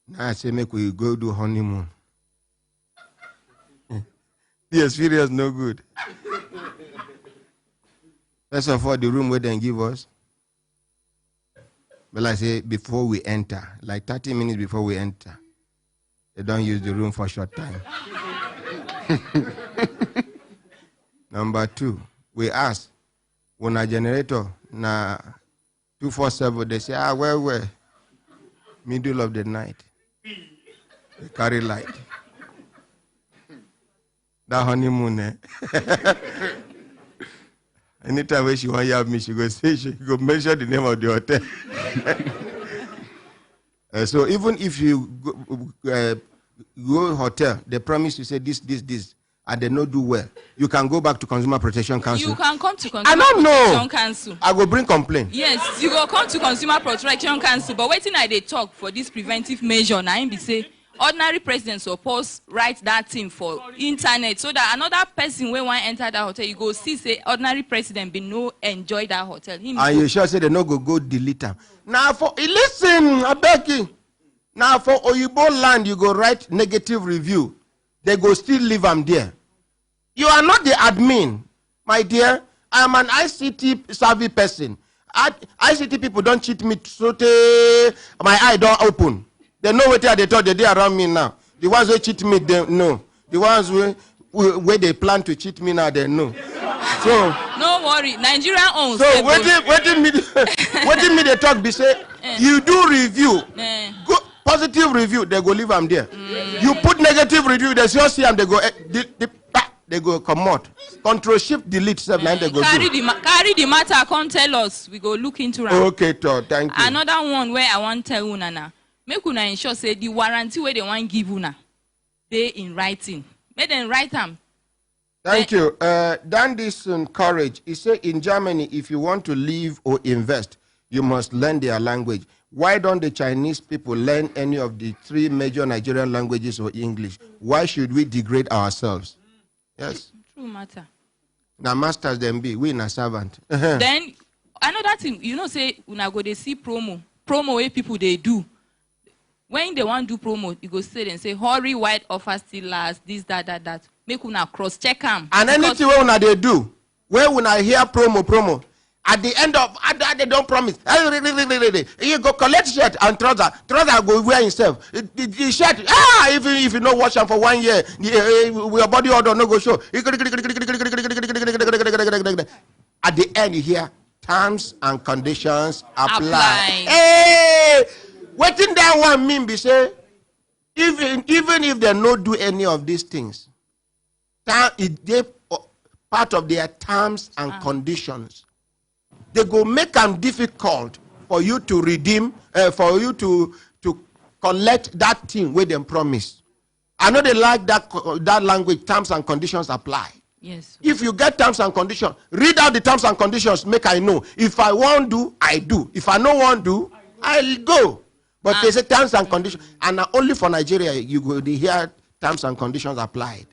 Now I say make we go do honeymoon. The experience no good. First of all, the room where they give us. But I say before we enter, like 30 minutes before we enter, they don't use the room for a short time. Number 2, we ask when a generator na 247, they say, where? Middle of the night. They carry light. That honeymoon, anytime when she want to have me, she go say, she go mention the name of the hotel. So even if you go hotel, they promise to say this, and they not do well, you can go back to Consumer Protection Council. You can come to Consumer Protection Council. I will bring complaint. Yes, you go come to Consumer Protection Council. But waiting I they talk for this preventive measure. Now be say ordinary president suppose write that thing for internet so that another person when want enter that hotel, you go see say ordinary president be no enjoy that hotel. And you sure say they no go delete them. Now for listen, I beg you. Now for Oyibo land, you go write negative review. They go still leave them there. You are not the admin, my dear. I am an ICT savvy person. ICT people don't cheat me so my eye don't open. They know what they thought they did around me now. The ones who cheat me, they know. The ones where they plan to cheat me now, they know. So no worry, Nigeria owns. So waiting me they talk. They say you do review. Go, positive review, they go leave them there. You put negative review, they see them, they go come out. Control Shift Delete 7 they go carry the matter, come tell us. We go look into it. Okay, thank you. Another one where I want to tell you now. Make una ensure say the warranty where they want give una, they in writing. Make them write them. Thank you. Dan this courage. He said in Germany, if you want to live or invest, you must learn their language. Why don't the Chinese people learn any of the 3 major Nigerian languages or English? Why should we degrade ourselves? Yes. True matter. Now, masters them be, we na servant. Then, another thing, say, una go they see promo where people they do. When they want to do promo, you go say and say, hurry, white offer still last, this, that. Make una cross-check them. And anything where una they do, where una hear promo, at the end of, they don't promise. You go collect shirt and trouser go wear himself. The shirt, if you no wash them for 1 year, your body odor no go show. At the end, you hear terms and conditions apply. Hey, what in that one mean? Be say, even if they not do any of these things, they part of their terms and conditions. They go make them difficult for you to redeem, for you to collect that thing where they promise. I know they like that language, terms and conditions apply. Yes. If you get terms and conditions, read out the terms and conditions, make I know. If I want do, I do. If I no want do, I'll go. But they say terms and conditions, and only for Nigeria, you go to hear terms and conditions applied.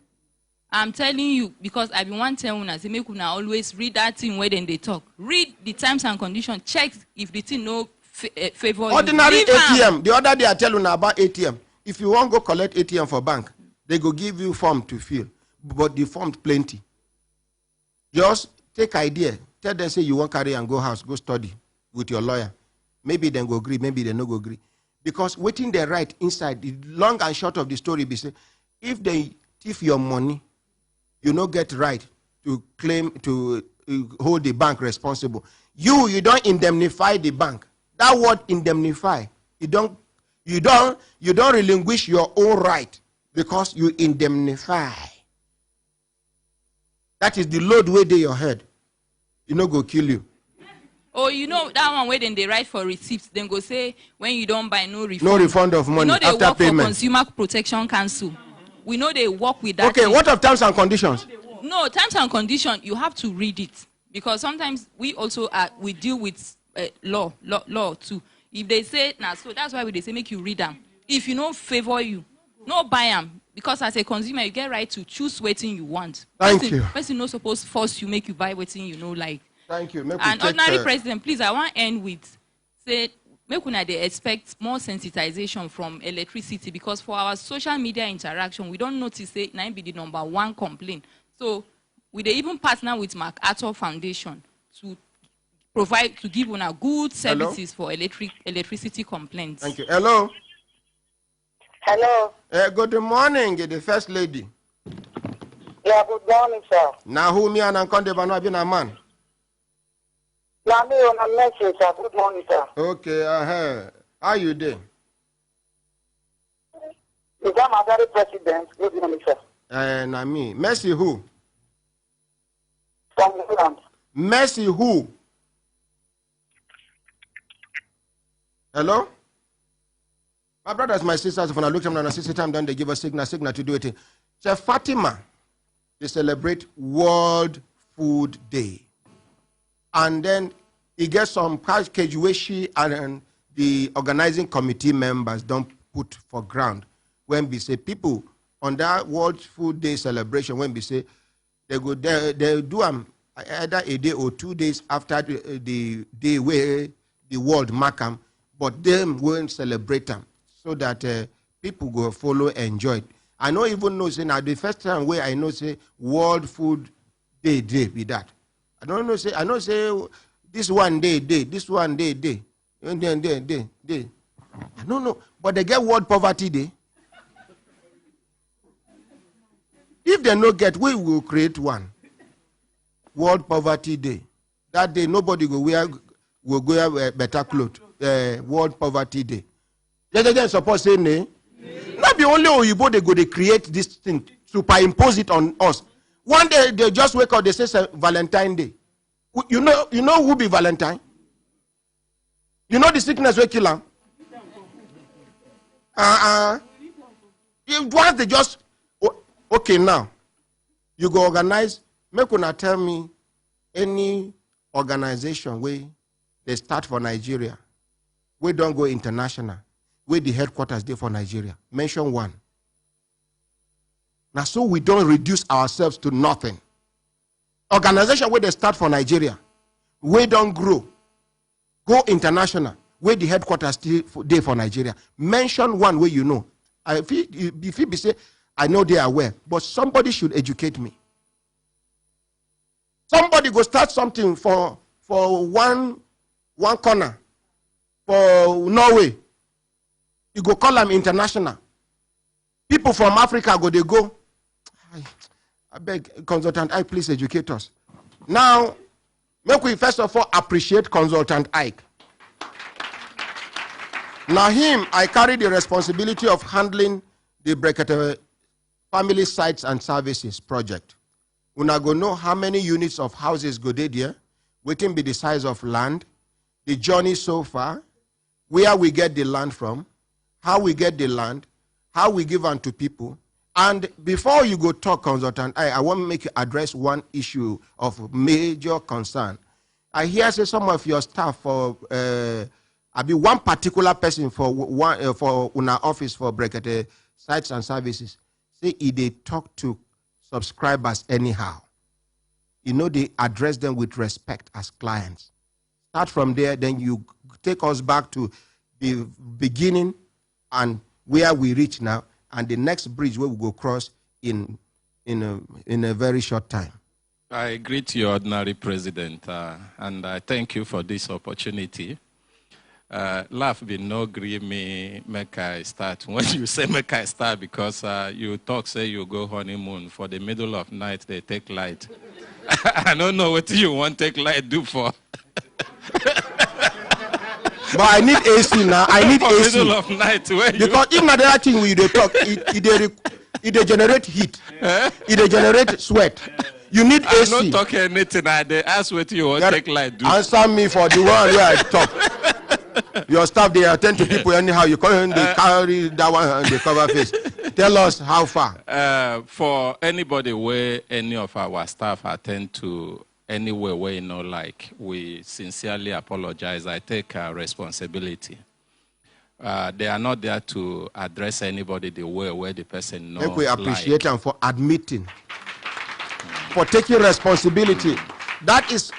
I'm telling you, because I've been one telling una, say make una always read that thing where then they talk. Read the terms and conditions. Check if the thing no favor you. Ordinary ATM. The other day I tell una about ATM. If you want to go collect ATM for bank, they go give you form to fill. But the form plenty. Just take idea. Tell them say you want carry and go house, go study with your lawyer. Maybe they go agree, maybe they no go agree. Because waiting they write inside, the long and short of the story be say, if they thief your money, you no get right to claim to hold the bank responsible. You don't indemnify the bank. That word indemnify, you don't relinquish your own right because you indemnify. That is the load where they your head. You no go kill you. Oh, that one where then they write for receipts, then go say when you don't buy no refund. No refund of money after they work payment. For Consumer Protection Council. We know they work with that. Okay, thing. What of terms and conditions? No, terms and conditions, you have to read it. Because sometimes we also we deal with law too. If they say, so that's why they say make you read them. If you don't favor you, no buy them. Because as a consumer, you get right to choose what you want. Thank you. Person not supposed to force you, make you buy what you know like. Thank you. And ordinary president, please, I want to end with, say, make una they expect more sensitization from electricity because for our social media interaction, we don't notice say na be the #1 complaint. So we they even partner with MacArthur Foundation to give una good services for electricity complaints. Thank you. Hello. Hello. Good morning, the first lady. Yeah, good morning, sir. Now who me and Ankonde Bano been a man? Yeah, me on a message, sir. Good morning, sir. Okay, how you doing? Is that my very president? Good morning, sir. Na me. Mercy who? From England. Mercy who? Hello? My brothers, my sisters, when I look at them on a 60 time, then they give us signal to do it. Chef Fatima, they celebrate World Food Day. And then he gets some package where she and the organizing committee members don't put for ground. When we say people on that World Food Day celebration, when we say they do them either a day or 2 days after the day where the world mark them, but them won't celebrate them so that people go follow enjoy it. I don't even know, say, now the first time where I know, say, World Food Day be that. I don't know, say, I know, say, this one day, this one day, and then day. I don't know, but they get World Poverty Day. If they no get, we will create one. World Poverty Day. That day, nobody will wear better clothes. World Poverty Day. They suppose say, nay. Not be only Oyibo they go to create this thing, superimpose it on us. One day they just wake up, they say Valentine Day. You know who be Valentine? You know the sickness we kill him? Once they just okay now, you go organize. Make una tell me any organization where they start for Nigeria, we don't go international, where the headquarters there for Nigeria. Mention one. Now, so we don't reduce ourselves to nothing. Organization where they start for Nigeria, we don't grow. Go international, where the headquarters there for Nigeria. Mention one where you know. If you be say, I know they are aware, but somebody should educate me. Somebody go start something for one corner for Norway. You go call them international. People from Africa they go. I beg, Consultant Ike, please educate us. Now, make we first of all appreciate Consultant Ike. Now him, I carry the responsibility of handling the Brekete Family Sites and Services project. Una go know how many units of houses go there, what can be the size of land, the journey so far, where we get the land from, how we get the land, how we give unto people. And before you go talk, Consultant, I want to make you address one issue of major concern. I hear say some of your staff for I be one particular person for one for una office for Brekete Sites and Services. Say they talk to subscribers anyhow. You know, they address them with respect as clients. Start from there, then you take us back to the beginning and where we reach now, and the next bridge where we go cross in a very short time. I greet you, Ordinary President, and I thank you for this opportunity. Laugh be no agree me make I start. When you say make I start, because you talk, say you go honeymoon, for the middle of night they take light. I don't know what you want take light do for. But I need AC now. I need AC. Middle of night, where because if not that thing we talk, it generate heat. It generate sweat. You need AC. I'm not talking anything. They ask what you want take light do. Answer me for the one where I talk. Your staff, they attend to people anyhow. You call them, they carry that one and they cover face. Tell us how far. For anybody where any of our staff attend to anywhere where you know, like, we sincerely apologize. I take responsibility. They are not there to address anybody the way where the person knows. We appreciate them for admitting, for taking responsibility. That is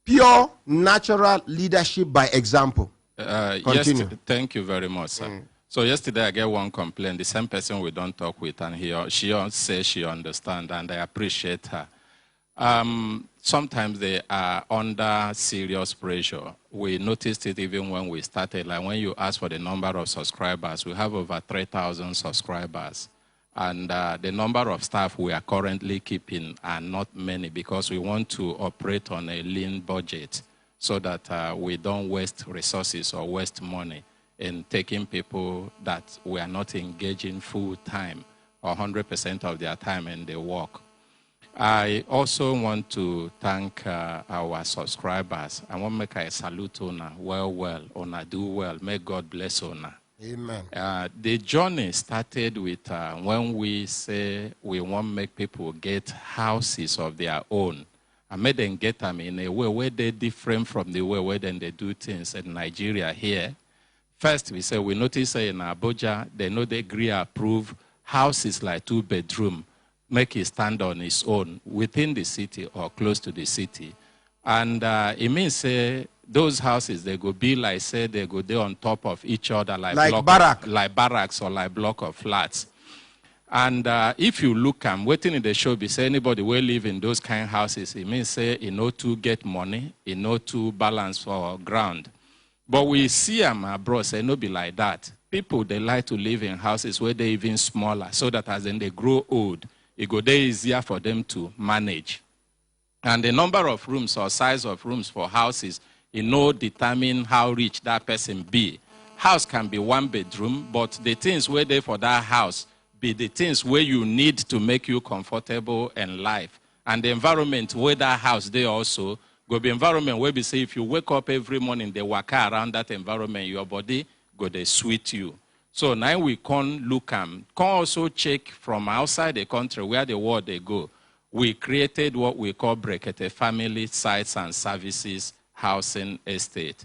pure natural leadership by example. Yes, thank you very much, sir. So yesterday I get one complaint. The same person we don't talk with, and she says she understands, and I appreciate her. Sometimes they are under serious pressure. We noticed it even when we started. Like when you ask for the number of subscribers, we have over 3,000 subscribers. And the number of staff we are currently keeping are not many, because we want to operate on a lean budget so that we don't waste resources or waste money in taking people that we are not engaging full time or 100% of their time in the work. I also want to thank our subscribers. I want to make a salute Ona. Well, Ona do well. May God bless Ona. Amen. The journey started with when we say we want to make people get houses of their own. I made them get them in a way where they're different from the way where then they do things in Nigeria here. First, we say we notice in Abuja, they know they agree approve houses like 2-bedroom, make it stand on its own within the city or close to the city. And it means those houses, they go be like, say, they go there on top of each other like barracks or like block of flats. And if you look, I'm waiting in the show, be say anybody will live in those kind of houses, it means say, you know, to get money, you know, to balance for ground. But we see them abroad, say, no be like that. People, they like to live in houses where they're even smaller, so that as then they grow old, it go there easier for them to manage. And the number of rooms or size of rooms for houses, you know, determine how rich that person be. House can be 1-bedroom, but the things where they for that house be the things where you need to make you comfortable in life. And the environment where that house they also go be environment where we say if you wake up every morning, they walk around that environment, your body go they sweet you. So now we can look can also check from outside the country where the world they go. We created what we call Brekete Family Sites and Services Housing Estate.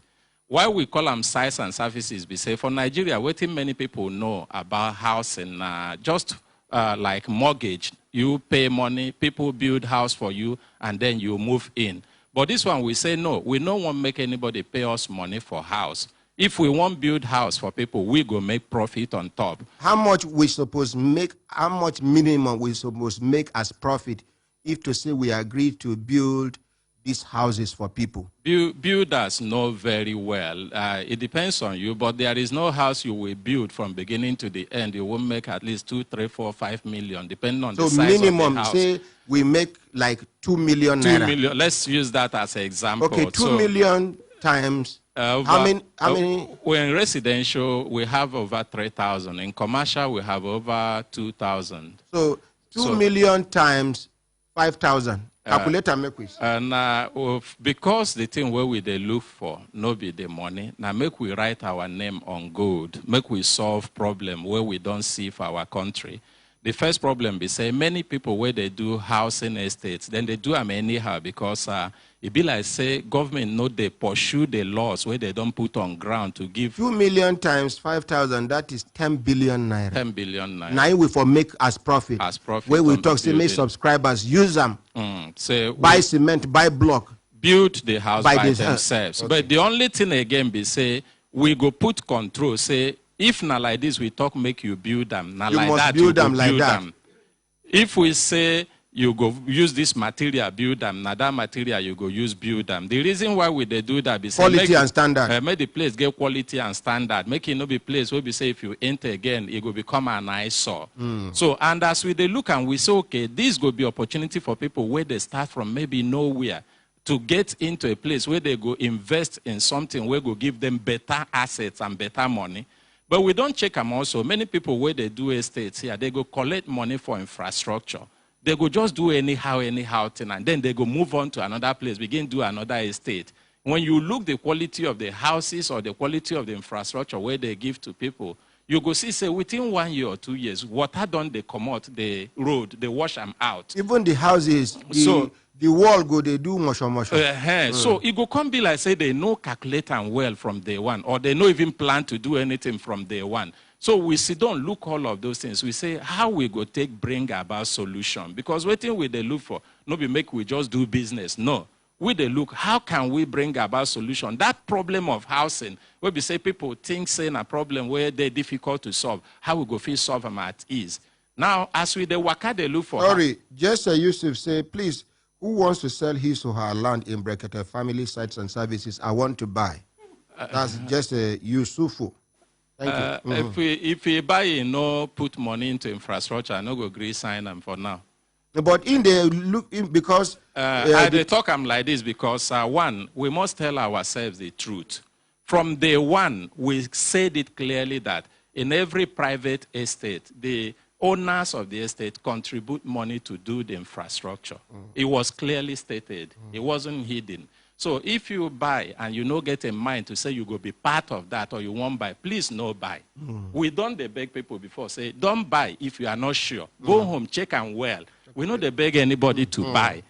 Why we call them sites and services? Be say for Nigeria, what many people know about housing, just like mortgage, you pay money, people build house for you, and then you move in. But this one we say no, we don't want to make anybody pay us money for house. If we want build house for people, we go make profit on top. How much we suppose make? How much minimum we suppose make as profit if to say we agree to build these houses for people? Builders know very well. It depends on you, but there is no house you will build from beginning to the end. You will make at least 2, 3, 4, 5 million, depending on the size minimum, of the house. say we make like 2 million 2 naira. million. Let's use that as an example. Okay, 2 million times. How many? In residential, we have over 3,000. In commercial, we have over 2,000. So 2 million times 5,000. Calculator make we. And because the thing where we they look for, no be the money. Now make we write our name on gold. Make we solve problem where we don't see for our country. The first problem be say many people where they do housing estates, then they do them anyhow because it be like say government know they pursue the laws where they don't put on ground to give. 2 million times 5,000, that is 10 billion naira. 10 billion naira. Now we for make as profit. As profit. Where we talk, say make subscribers use them. So buy cement, buy block. Build the house by themselves. Okay. But the only thing again be say we go put control. Say if not like this, we talk make you build them. Not like that, build them like that. If we say you go use this material, build them. Now that material you go use, build them. The reason why we they do that is quality and standard. Make the place get quality and standard. Make it not be place where we say if you enter again, it will become an eyesore. So and as we they look and we say okay, this will be opportunity for people where they start from maybe nowhere to get into a place where they go invest in something where go give them better assets and better money. But we don't check them also. Many people where they do estates here, they go collect money for infrastructure. They go just do anyhow thing, and then they go move on to another place, begin do another estate. When you look the quality of the houses or the quality of the infrastructure where they give to people, you go see, say, within 1 year or 2 years, water done they come out the road, they wash them out. Even the houses, the wall go, they do much. So it go come be like, say, they know calculate and well from day one, or they no even plan to do anything from day one. So we sit down, look all of those things. We say, how we go bring about solution? Because waiting we they look for, no be make we just do business. No. We they look, how can we bring about solution? That problem of housing, where we say people think saying a problem where they're difficult to solve, how we go feel solve them at ease. Now, as we the waka they look for. Sorry, just Yusuf say, please, who wants to sell his or her land in Brekete family sites and services? I want to buy. That's just a Yusufu. Thank you. If we buy, put money into infrastructure, I no go agree sign them for now. But in the look, because they talk them like this because one, we must tell ourselves the truth. From day one, we said it clearly that in every private estate, the owners of the estate contribute money to do the infrastructure. It was clearly stated. It wasn't hidden. So if you buy and you no get a mind to say you go be part of that or you won't buy, please no buy. We don't beg people before, say, don't buy if you are not sure. Go home, check and well. We don't beg anybody to buy.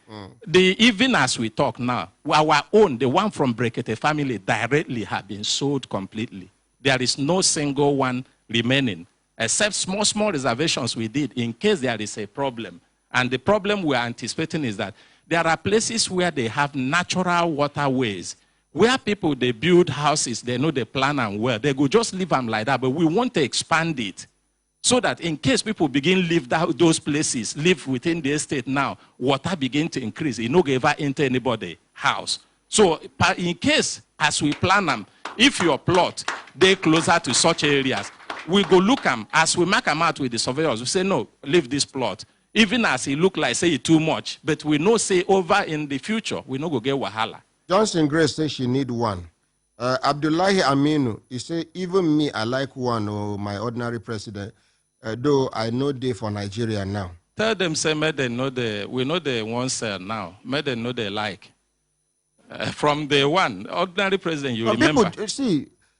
Even as we talk now, our own, the one from Brekete family directly have been sold completely. There is no single one remaining, except small reservations we did in case there is a problem. And the problem we are anticipating is that there are places where they have natural waterways, where people, they build houses, they know the plan and well. They go just leave them like that, but we want to expand it so that in case people begin live those places, live within the estate now, water begin to increase. It no ever enter anybody's house. So in case, as we plan them, if your plot, they closer to such areas, we go look them, as we mark them out with the surveyors, we say, no, leave this plot. Even as it look like, say, it too much. But we know, say, over in the future, we no go get wahala. Johnson Grace says she need one. Abdullahi Aminu, he say, even me, I like one, or my ordinary president, though I know they for Nigeria now. Tell them, say, may they know we know they want sell now. May they know they like. From the one, ordinary president, you remember.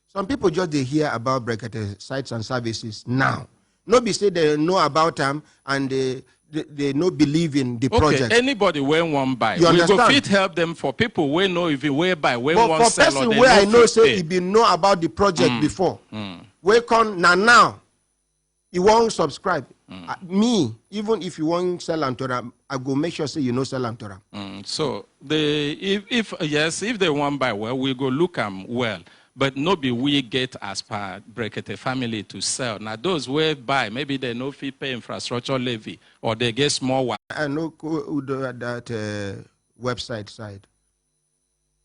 Some people just they hear about Brekete sites and services now. Nobody say they know about them and they no believe in the project. Anybody when one buy, you we understand? go fit help them for people we know if we buy when but one for sell person or they where I know say pay. he been know about the project before. We come now. He won't subscribe. Me, even if you won't sell Antora, I go make sure say you know sell Antora. So if they want buy well, we go look them well. But no be we get as per Brekete family to sell. Now those who buy, maybe they no fee pay infrastructure levy or they get small one. I know who do that website side.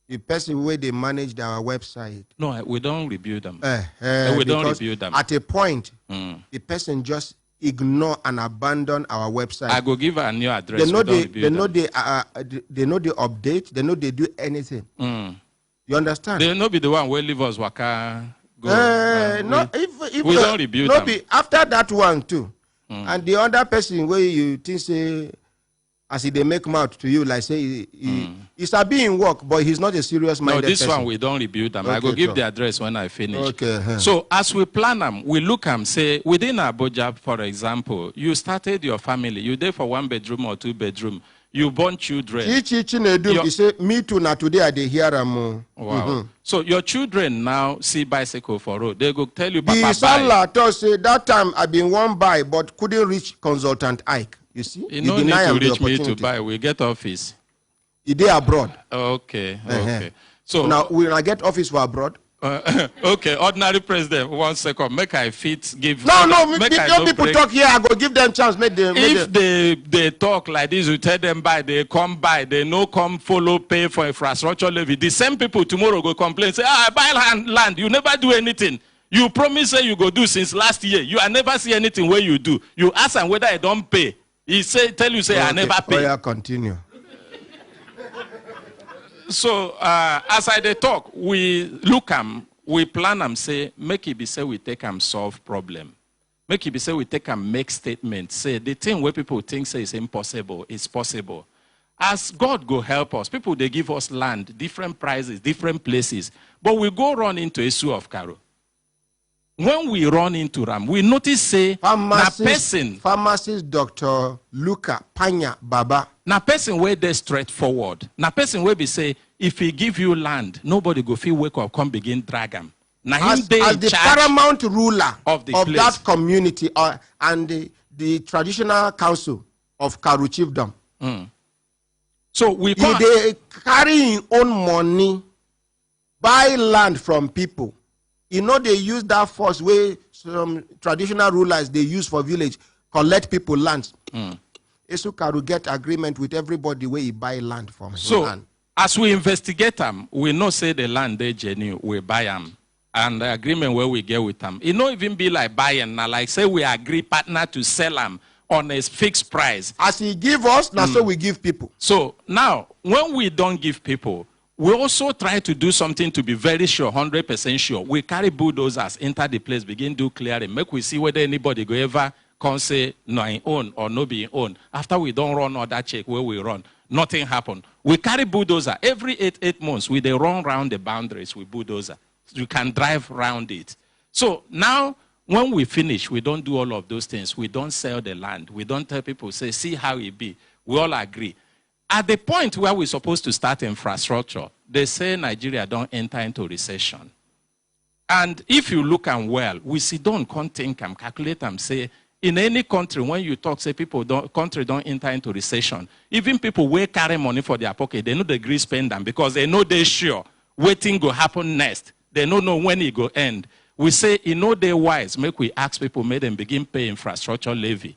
The person where they manage our website. No, we don't review them. We don't review them. At a point, the person just ignore and abandon our website. I go give a new address. They know they know they update. They know they do anything. You understand? They no be the one where leave us waka go. If we don't review no them. Be after that one too. And the other person where you think say as they make mouth to you like say he's a being work, but he's not a serious minded. No, this person. one we don't review them. Okay, I go give the address when I finish. Okay. So as we plan them, we look and say within Abuja, for example, you started your family. You there for 1 bedroom or 2 bedroom. You born children. You say me too. Now today I dey hear them. Wow. So your children now see bicycle for road. They go tell you, Papa, the seller told say that time I been one buy but couldn't reach consultant Ike. You see? You no need to reach me to buy. We get office. He dey abroad. Okay. Okay. So now will I get office for abroad? Okay, ordinary president, 1 second. Make I fit give. No, people talk here. I go give them chance. If they talk like this, you tell them buy, they come buy, they no come follow pay for infrastructure levy. The same people tomorrow go complain, say, I buy land, you never do anything. You promise say you go do since last year. You never see anything where you do. You ask him whether I don't pay. He tell you, I never pay. Yeah, continue. So as I dey talk, we look we plan say make it be say we take solve problem. Make it be say we take make statements. Say the thing where people think say is impossible is possible. As God go help us, people they give us land, different prices, different places, but we go run into issue of Caro. When we run into them, we notice say pharmacist Dr. Luca Panya Baba. Na person where they straightforward. Na person where be say if he give you land, nobody go feel wake up, come begin drag him. Now as the paramount ruler of that community and the traditional council of Karu Chiefdom. So we they carry his own money, buy land from people. You know they use that force where some traditional rulers they use for village, collect people lands. Esukaru get agreement with everybody where he buy land from. So as we investigate them, we know say the land they genuine, we buy them. And the agreement where we get with them. It not even be like buying now, like say we agree partner to sell them on a fixed price. As he give us, now so we give people. So now when we don't give people, we also try to do something to be very sure, 100% sure. We carry bulldozers, enter the place, begin do clearing, make we see whether anybody go ever come say no in own or no be in own. After we don't run all that check where we run, nothing happen. We carry bulldozer every 8 months. We they run around the boundaries with bulldozer. You can drive around it. So now when we finish, we don't do all of those things. We don't sell the land. We don't tell people, say, see how it be. We all agree. At the point where we're supposed to start infrastructure, they say Nigeria don't enter into recession. And if you look and well, we see don't think and calculate and say, in any country, when you talk, say country don't enter into recession. Even people will carry money for their pocket, they know they agree spend them because they know they're sure waiting go happen next. They don't know when it go end. We say, in no day wise, make we ask people, make them begin pay infrastructure levy.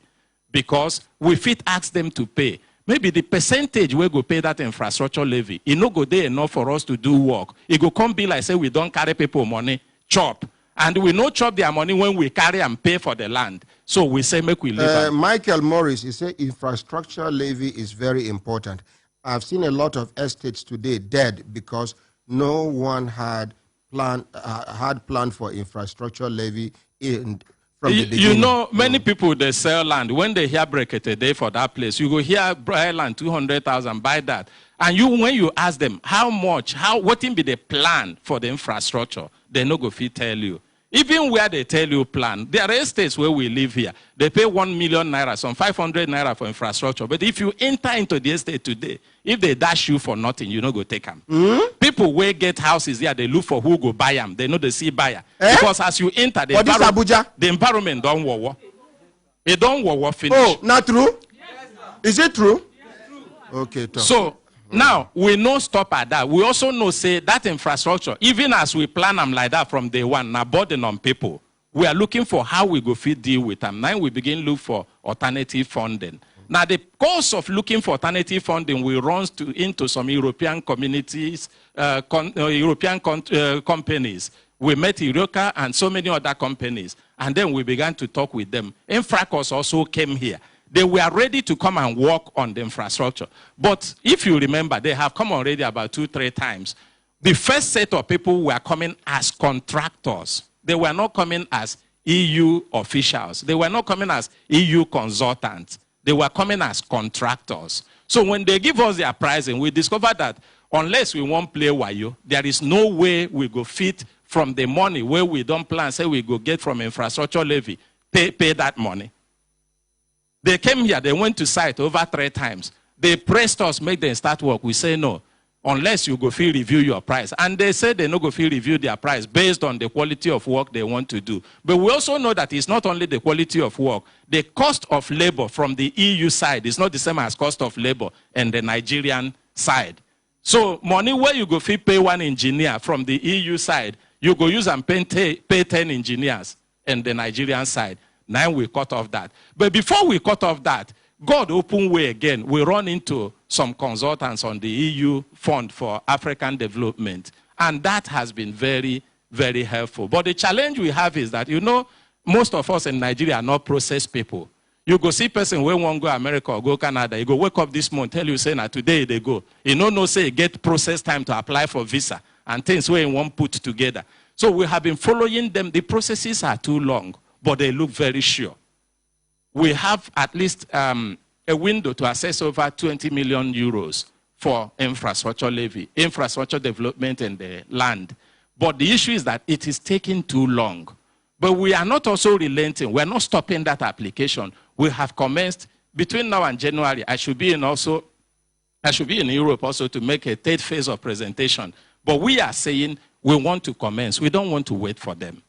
Because we fit ask them to pay. Maybe the percentage we go pay that infrastructure levy, it no go there enough for us to do work. It go come be like, say, we don't carry people money, chop. And we no chop their money when we carry and pay for the land. So we say, make we leave. Michael Morris, he said infrastructure levy is very important. I've seen a lot of estates today dead because no one had planned for infrastructure levy from the beginning. You know, many people, they sell land. When they hear Brekete Day for that place, you go here, buy land, 200,000, buy that. And when you ask them, how much, what will be the plan for the infrastructure, they no go fit tell you. Even where they tell you plan, there are estates where we live here. They pay 1 million naira, some 500 naira for infrastructure. But if you enter into the estate today, if they dash you for nothing, you know go take them. People where get houses here, they look for who go buy them. They know they see buyer. Because as you enter, the environment don't war. It don't war finish. Oh, not true? Is it true? Okay. Talk. So now we no stop at that. We also know say that infrastructure, even as we plan them like that from day one, now burden on people. We are looking for how we go fit deal with them. Now we begin look for alternative funding. Now the course of looking for alternative funding will run into some European communities, European companies. We met Iroka and so many other companies, and then we began to talk with them. Infracos also came here. They were ready to come and work on the infrastructure. But if you remember, they have come already about 2-3 times. The first set of people were coming as contractors. They were not coming as EU officials. They were not coming as EU consultants. They were coming as contractors. So when they give us their pricing, we discovered that unless we won't play wayo, there is no way we go fit from the money where we don't plan, say we go get from infrastructure levy, pay that money. They came here, they went to site over 3 times. They pressed us, make them start work. We say no, unless you go feel review your price. And they say they no go feel review their price based on the quality of work they want to do. But we also know that it's not only the quality of work, the cost of labor from the EU side is not the same as cost of labor in the Nigerian side. So money where you go feel pay 1 engineer from the EU side, you go use and pay 10 engineers in the Nigerian side. Now we cut off that. But before we cut off that, God open way again. We run into some consultants on the EU Fund for African Development. And that has been very, very helpful. But the challenge we have is that, you know, most of us in Nigeria are not processed people. You go see person when one go America or go Canada, you go wake up this morning, tell you, say, now today they go. You know, say, get process time to apply for visa and things where you won't put together. So we have been following them. The processes are too long, but they look very sure. We have at least a window to access over 20 million euros for infrastructure levy, infrastructure development in the land. But the issue is that it is taking too long. But we are not also relenting. We're not stopping that application. We have commenced between now and January. I should be in Europe also to make a 3rd phase of presentation. But we are saying we want to commence. We don't want to wait for them.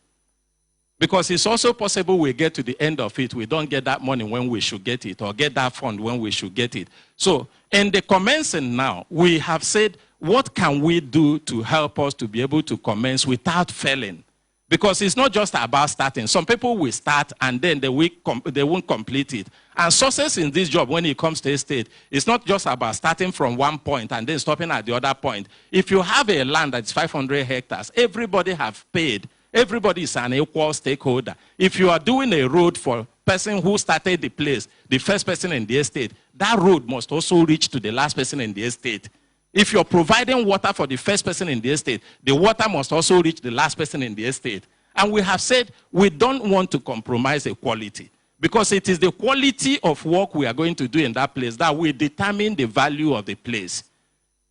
Because it's also possible we get to the end of it, we don't get that money when we should get it, or get that fund when we should get it. So in the commencing now, we have said, what can we do to help us to be able to commence without failing? Because it's not just about starting. Some people will start and then they won't complete it. And success in this job, when it comes to estate, it's not just about starting from one point and then stopping at the other point. If you have a land that's 500 hectares, everybody have paid. Everybody is an equal stakeholder. If you are doing a road for person who started the place, the first person in the estate, that road must also reach to the last person in the estate. If you're providing water for the first person in the estate, the water must also reach the last person in the estate. And we have said we don't want to compromise the quality, because it is the quality of work we are going to do in that place that will determine the value of the place.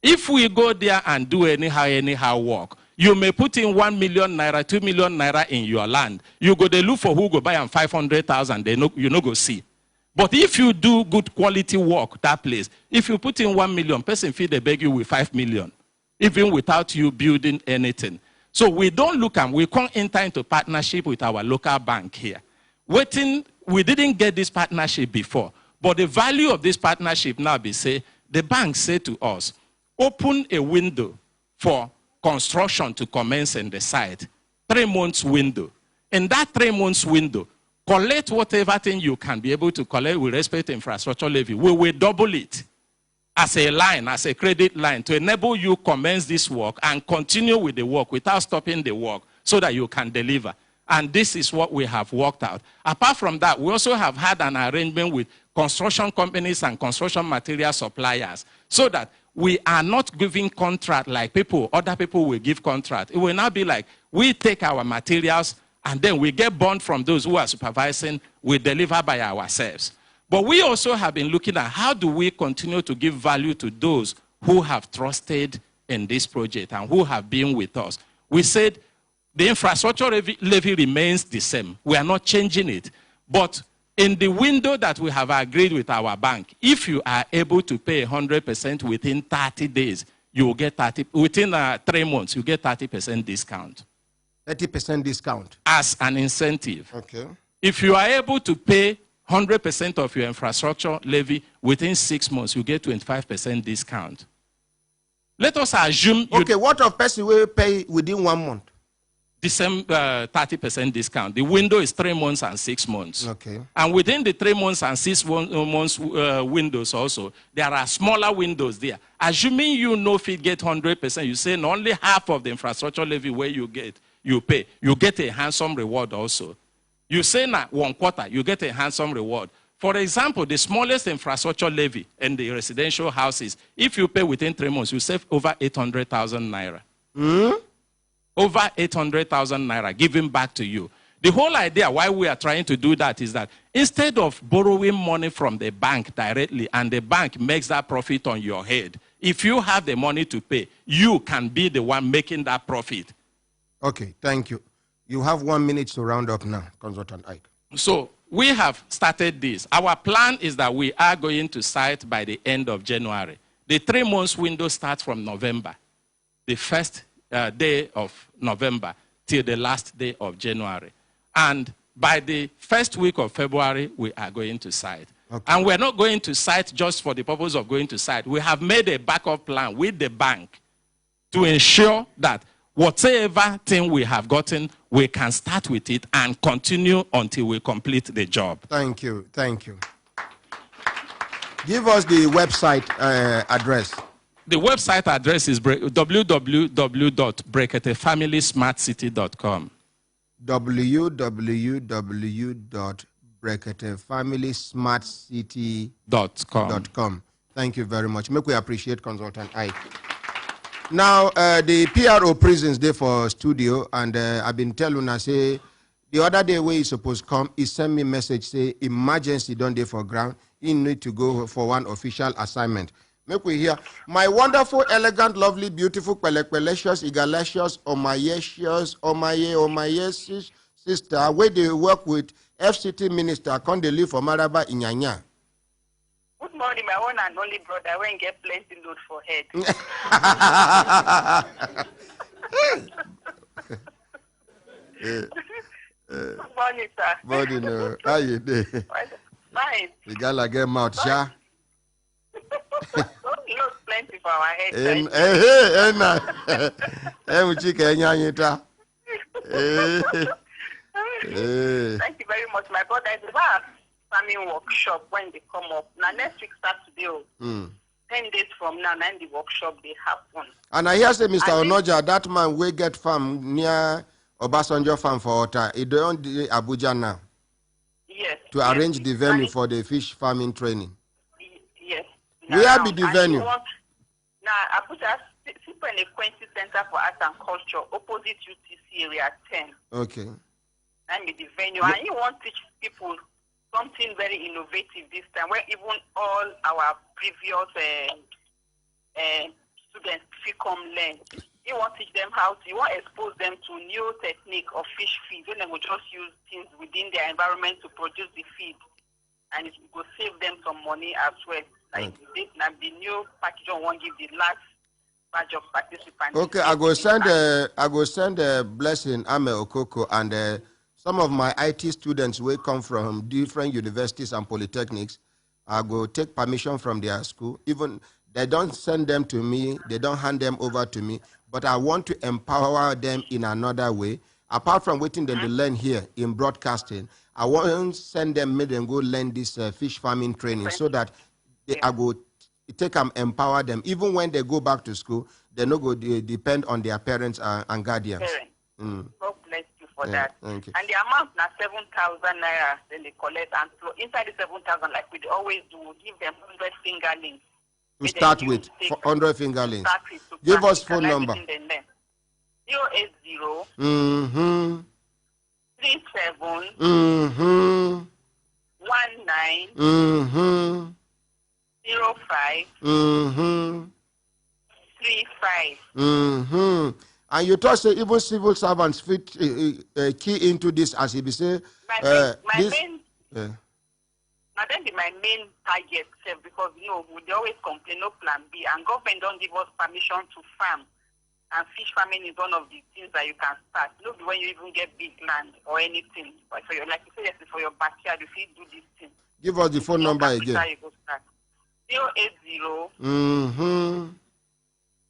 If we go there and do anyhow work, you may put in 1 million naira, 2 million naira in your land. You go, they look for who go buy and 500,000, you no go see. But if you do good quality work, that place, if you put in 1 million, person fee they beg you with 5 million, even without you building anything. So we don't look and we can't enter into partnership with our local bank here. We didn't get this partnership before, but the value of this partnership now be say, the bank say to us, open a window for construction to commence in the site, 3 months window. In that 3 months window, collect whatever thing you can be able to collect with respect to infrastructure levy. We will double it as a line, as a credit line, to enable you commence this work and continue with the work without stopping the work so that you can deliver. And this is what we have worked out. Apart from that, we also have had an arrangement with construction companies and construction material suppliers so that we are not giving contract like other people will give contract. It will now be like we take our materials and then we get bond from those who are supervising, we deliver by ourselves. But we also have been looking at how do we continue to give value to those who have trusted in this project and who have been with us. We said The infrastructure levy remains the same. We are not changing it. But in the window that we have agreed with our bank, if you are able to pay 100% within 30 days, you will get 30, within 3 months, you get 30% discount. 30% discount? As an incentive. Okay. If you are able to pay 100% of your infrastructure levy within 6 months, you get 25% discount. Let us assume... Okay, what of person will pay within 1 month? The same 30% discount. The window is 3 months and 6 months. Okay. And within the 3 months and 6 months windows also, there are smaller windows there. Assuming you know if you get 100%, you say only half of the infrastructure levy where you pay, you get a handsome reward also. You say now 1 quarter, you get a handsome reward. For example, the smallest infrastructure levy in the residential houses, if you pay within 3 months, you save over 800,000 naira. Over 800,000 naira given back to you. The whole idea why we are trying to do that is that instead of borrowing money from the bank directly and the bank makes that profit on your head, if you have the money to pay, you can be the one making that profit. Okay, thank you. You have 1 minute to round up now, Consultant Ike. So we have started this. Our plan is that we are going to site by the end of January. The 3 months window starts from November. The first day of November till the last day of January. And by the first week of February, we are going to site. Okay. And we're not going to site just for the purpose of going to site. We have made a backup plan with the bank to ensure that whatever thing we have gotten, we can start with it and continue until we complete the job. Thank you. Thank you. Give us the website address. The website address is www.breketefamilysmartcity.com. www.breketefamilysmartcity.com. Thank you very much. Make we appreciate Consultant Ike. Now, the PRO Prisons Day for studio, and I've been telling her, say, the other day where he's supposed to come, he sent me a message, say, emergency don't day for ground. He need to go for one official assignment. Make we hear. My wonderful, elegant, lovely, beautiful, pelecious, egalicious, omayesish sister, where they work with FCT minister, come they live for Maraba in Nyanya. Good morning, my one and only brother. I won't get plenty load for head. Good morning, sir. Morning, how you doing? Fine. You gotta get mouth, sha. Load plenty for our head. Thank you very much, my brother. It's about farming workshop when they come up. Now next week start today. 10 days from now, then the workshop they happen. And I hear say Mr. Onoja, that man will get farm near Obasanjo farm for water. He don't do Abuja now. Yes. To arrange the venue for the fish farming training. Yes. Where be the venue? Now Abuja Super Quincy Center for Arts and Culture, opposite UTC area 10. Okay. And be the venue. And you want to teach people something very innovative this time, where even all our previous students come learn. You want to teach them you want to expose them to new technique of fish feed, when they will just use things within their environment to produce the feed. And it will save them some money as well. Like this, now the new package won't give the last batch of participants. Okay, I go send a blessing, Ame Okoko, and some of my IT students will come from different universities and polytechnics. I go take permission from their school. Even they don't send them to me, they don't hand them over to me, but I want to empower them in another way. Apart from waiting them to learn here in broadcasting, I want to send them, make them go learn this fish farming training so that I go take and empower them. Even when they go back to school, they no go depend on their parents and guardians. God bless you for that. Thank you. And the amount now 7,000 naira then they collect, and so inside the 7,000, like we always do, give them 100 fingerlings. To start with, 100 fingerlings. Give us phone number. 080 37 19 05 35. And you thought say even civil servants fit key into this as he be say. Now then be my main target, because we always complain no plan B, and government don't give us permission to farm. And fish farming is one of the things that you can start. Not when you even get big land or anything. But for your, like you say, for your backyard, if you do this thing. Give us the phone number again. 080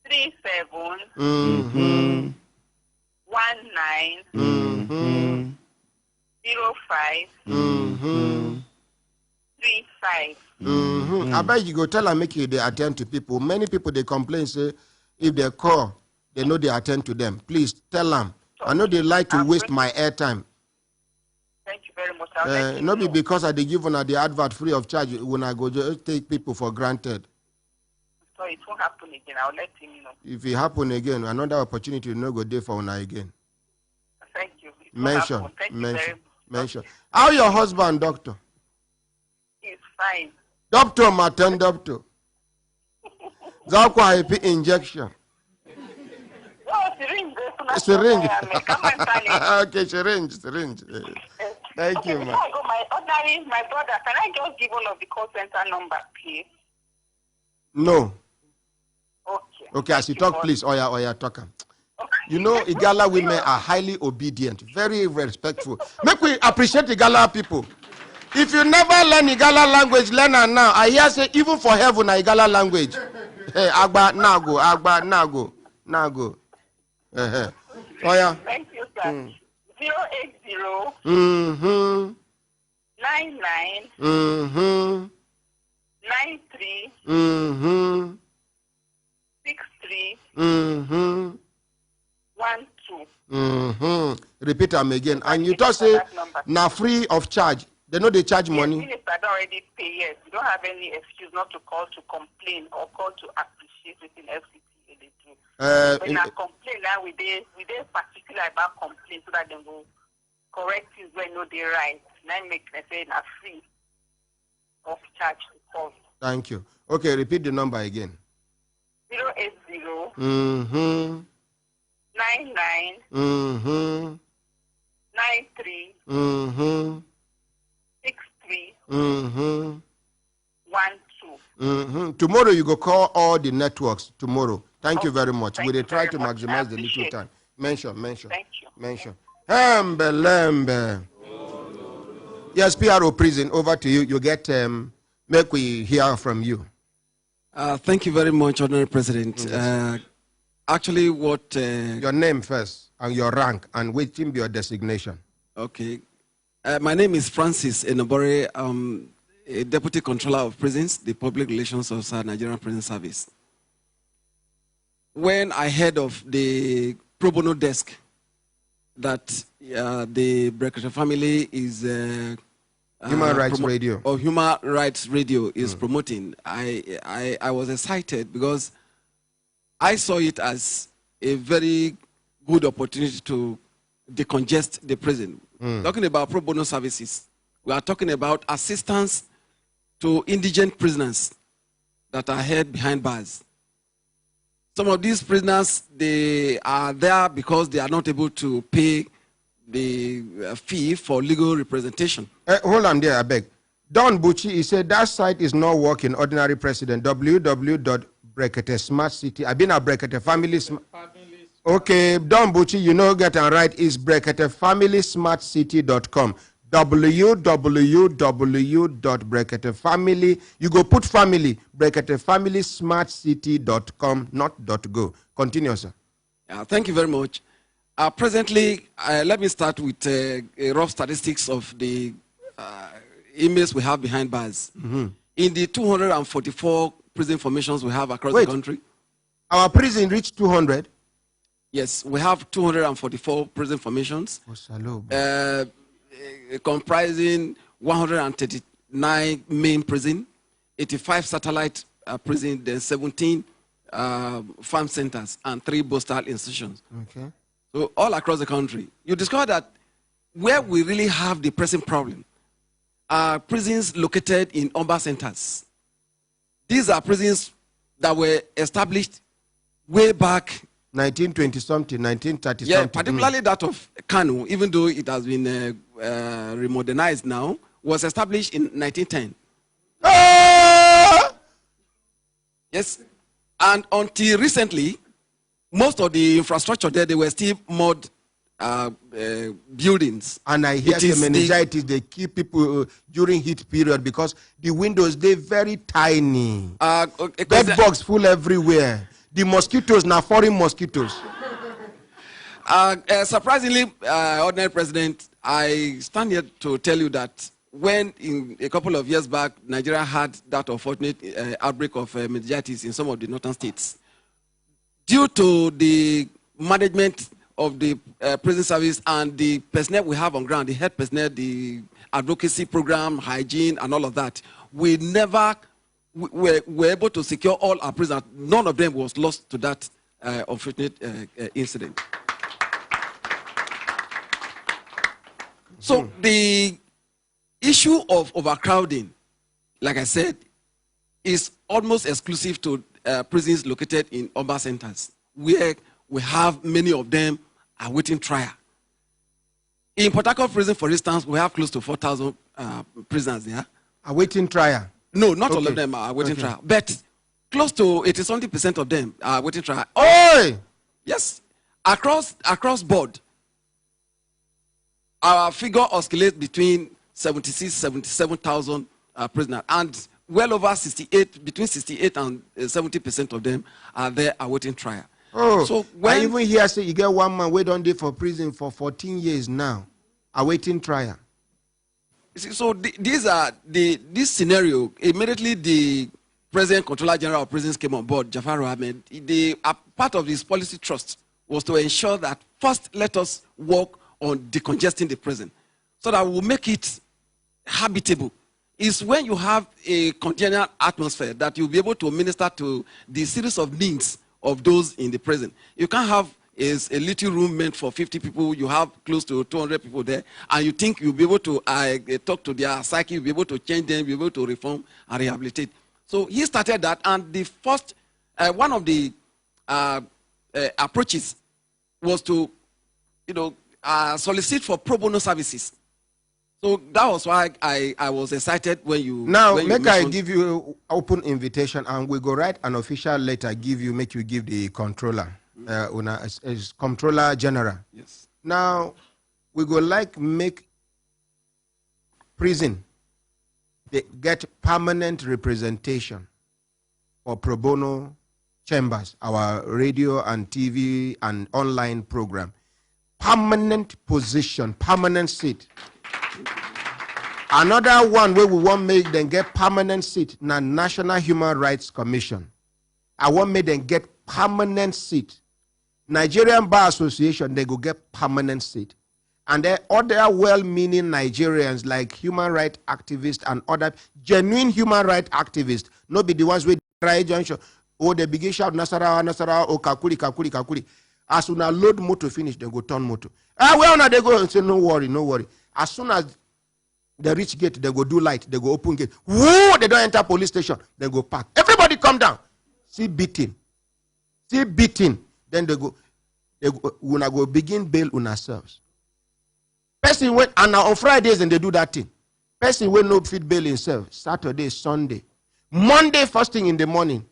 37 19 05 35. I bet you go tell and make you they attend to people. Many people they complain say if they call, they know they attend to them. Please tell them. I know they like to waste my airtime. Thank you very much. Not be because I give on the advert free of charge when I go just take people for granted. So it won't happen again. I'll let him know. If it happen again, another opportunity to no go there for una again. Thank you. Mention. How your husband, doctor? He's fine. Doctor, Martin, doctor. Zakwa IP injection. Syringe. Okay, syringe. Thank you, man. My brother, can I just give all of the call center number, please? No. Okay. Okay, as you talk, please. Oya, talk. You know, Igala women are highly obedient, very respectful. Make we appreciate Igala people. If you never learn Igala language, learn it now. I hear say even for heaven, Igala language. Hey, Agba, Nago. Oh yeah. Thank you, sir. 080 99 93 63 12. Repeat them again. And you just say now free of charge. They know they charge money. Yes, I don't already pay. Yes, you don't have any excuse not to call to complain or call to appreciate it in FCT. When I complain, now we did particular about complaint so that they will correct things when no they right. Now make them say na free of charge to call. Thank you. Okay, repeat the number again. 080 99 93 63 12. Tomorrow you go call all the networks tomorrow. Thank you very much. We will try to maximize the little time. Mention. Thank you. Mention. Lembe. Yes, PRO prison. Over to you. You get make we hear from you. Thank you very much, Honorary President. Yes. Actually, what your name first and your rank and which be your designation. Okay. My name is Francis Enobore. A Deputy Controller of Prisons, the Public Relations Officer, Nigerian Prison Service. When I heard of the pro bono desk that the Brekete family is Human Rights Radio or Human Rights Radio is promoting, I was excited because I saw it as a very good opportunity to decongest the prison. Talking about pro bono services, we are talking about assistance to indigent prisoners that are held behind bars. Some of these prisoners, they are there because they are not able to pay the fee for legal representation. Hold on there, I beg. Don Bucci, he said that site is not working. Ordinary President, www.Brekete Smart City. I've been a Brekete Family. Okay, Don Bucci, you know, get it right. Is BreketeFamilySmartCity.com. www.breketefamily. You go put family, BreketeFamilySmartCity.com, not .go. Continue, sir. Thank you very much. Presently, let me start with a rough statistics of the inmates we have behind bars. In the 244 prison formations we have across the country. Our prison reached 200? Yes, we have 244 prison formations. Comprising 139 main prison, 85 satellite prison, then 17 farm centers, and 3 postal institutions. Okay. So all across the country. You discover that where we really have the pressing problem are prisons located in urban centers. These are prisons that were established way back 1920 something, 1930 yeah, something. particularly that of Kanu, even though it has been remodernized now, was established in 1910. Yes, and until recently, most of the infrastructure there, they were still mud buildings. And I hear the meningitis, they keep people during heat period because the windows, they're very tiny. Bed bugs full everywhere. The mosquitoes, now foreign mosquitoes. Surprisingly, Ordinary President, I stand here to tell you that when in a couple of years back, Nigeria had that unfortunate outbreak of meningitis in some of the northern states, due to the management of the prison service and the personnel we have on ground, the health personnel, the advocacy program, hygiene, and all of that, we never were able to secure all our prisoners. None of them was lost to that unfortunate incident. So the issue of overcrowding, like I said, is almost exclusive to prisons located in urban centers, where we have many of them awaiting trial. In Port Harcourt prison, for instance, we have close to 4,000 prisoners there. Awaiting trial? No, not all of them are awaiting trial, but close to 80-something% of them are awaiting trial. Oh! Yes, across board, our figure oscillates between 76,000-77,000 prisoners, and well over 68, between 68 and 70% of them are there awaiting trial. Oh, so when I even hear say you get one man wait on day for prison for 14 years now, awaiting trial. So this scenario, immediately the President Controller General of Prisons came on board, Jafar Ahmed. Part of his policy trust was to ensure that first let us work on decongesting the prison, so that we'll make it habitable. Is when you have a congenial atmosphere that you'll be able to minister to the series of needs of those in the prison. You can't have a little room meant for 50 people, you have close to 200 people there, and you think you'll be able to talk to their psyche, you'll be able to change them, you'll be able to reform and rehabilitate. So he started that, and the first, one of the approaches was to, solicit for pro bono services. So that was why I was excited when you... Now, I give you open invitation, and we go write an official letter, make you give the controller, as Controller General. Yes. Now, we go make prison, they get permanent representation for pro bono chambers, our radio and TV and online program. Permanent position, permanent seat. Another one where we want make them get permanent seat na National Human Rights Commission. I want make them get permanent seat. Nigerian Bar Association, they go get permanent seat. And there other well-meaning Nigerians like human rights activists and other genuine human rights activists, not be the ones with try junction, or they begin shout Nasarawa, Nasarawa, or Kakuri, Kakuri, Kakuri. As soon as load motor finish, they go turn motor. Well, now they go and say, no worry, no worry. As soon as they reach gate, they go do light, they go open gate. Whoa, they don't enter police station, they go park. Everybody come down. See beating. See beating. Then they go una go begin bail on ourselves. Person went, and now on Fridays, and they do that thing. Person will no fit bail himself. Saturday, Sunday. Monday, first thing in the morning,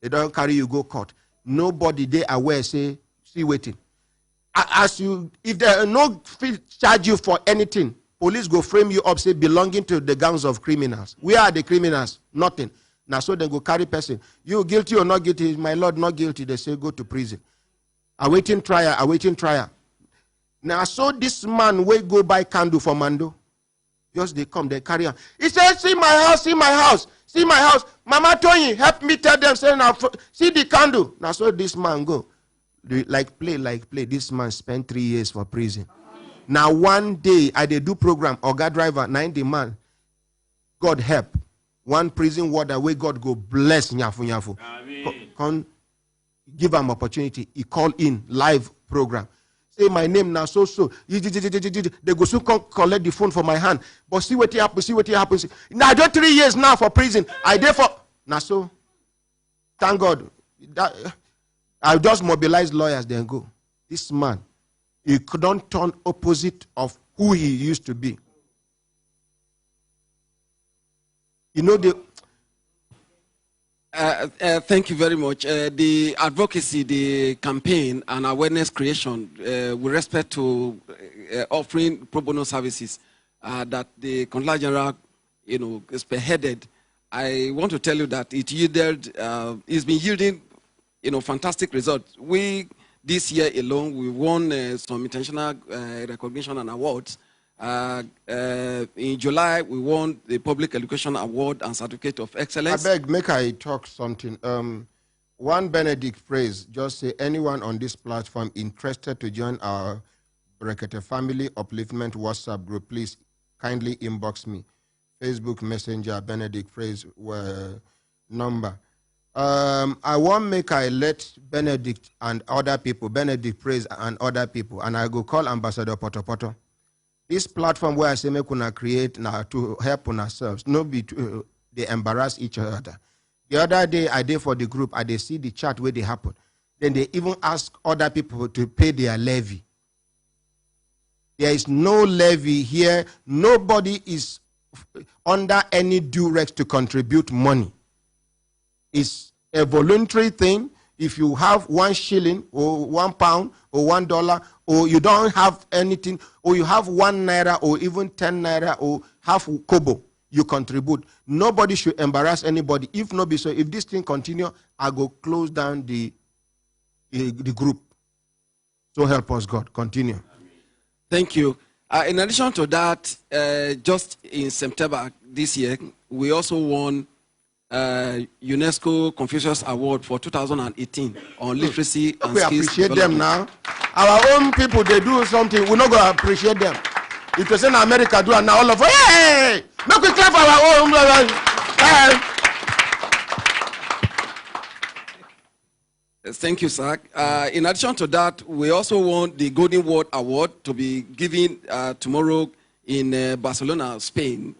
they don't carry you go court. Nobody they aware say, see waiting. As you, if they no fit charge you for anything, police go frame you up, say belonging to the gangs of criminals. We are the criminals, nothing. Now so they go carry person. You guilty or not guilty? My lord, not guilty. They say go to prison. Awaiting trial, awaiting trial. Now so this man will go buy candle for Mando. Just they come, they carry on. He says, see my house, see my house, see my house. Mama Tony, help me tell them, say now see the candle. Now so this man go. Like play. This man spent 3 years for prison. Now one day I did do program, Oga driver, 90 man. God help. One prison warder where God go bless Nyafu Nyafu. Come give him opportunity. He call in live program. Say my name now so. They go soon come collect the phone from my hand. But see what happens, Now I do 3 years now for prison. I did for now so. Thank God. I'll just mobilize lawyers, then go. This man, he couldn't turn opposite of who he used to be. You know, thank you very much. The advocacy, the campaign, and awareness creation with respect to offering pro bono services that the Consular General, spearheaded. I want to tell you that it yielded, it's been yielding, fantastic results. This year alone, we won some international recognition and awards. In July, we won the Public Education Award and Certificate of Excellence. I beg, make I talk something. One Benedict phrase, just say, anyone on this platform interested to join our Brekete Family Upliftment WhatsApp group, please kindly inbox me. Facebook Messenger, Benedict phrase number. I want make I let Benedict and other people, Benedict praise and other people, and I go call Ambassador Poto Poto. This platform where I say make una create now to help on ourselves, no be they embarrass each other. The other day I did for the group, I they see the chat where they happen. Then they even ask other people to pay their levy. There is no levy here. Nobody is under any duress to contribute money. It's a voluntary thing. If you have 1 shilling or £1 or $1, or you don't have anything, or you have 1 naira or even 10 naira or half kobo, you contribute. Nobody should embarrass anybody. If not be so, if this thing continue, I go close down the group. So help us God. Continue. Thank you. In addition to that, just in September this year, we also won UNESCO Confucius Award for 2018 on literacy and we skills appreciate them now. Our own people, they do something, we're not going to appreciate them. If you say in America, do it now, all of us, hey, make we clap for our own. Thank you, sir. In addition to that, we also won the Golden Word Award to be given tomorrow in Barcelona, Spain.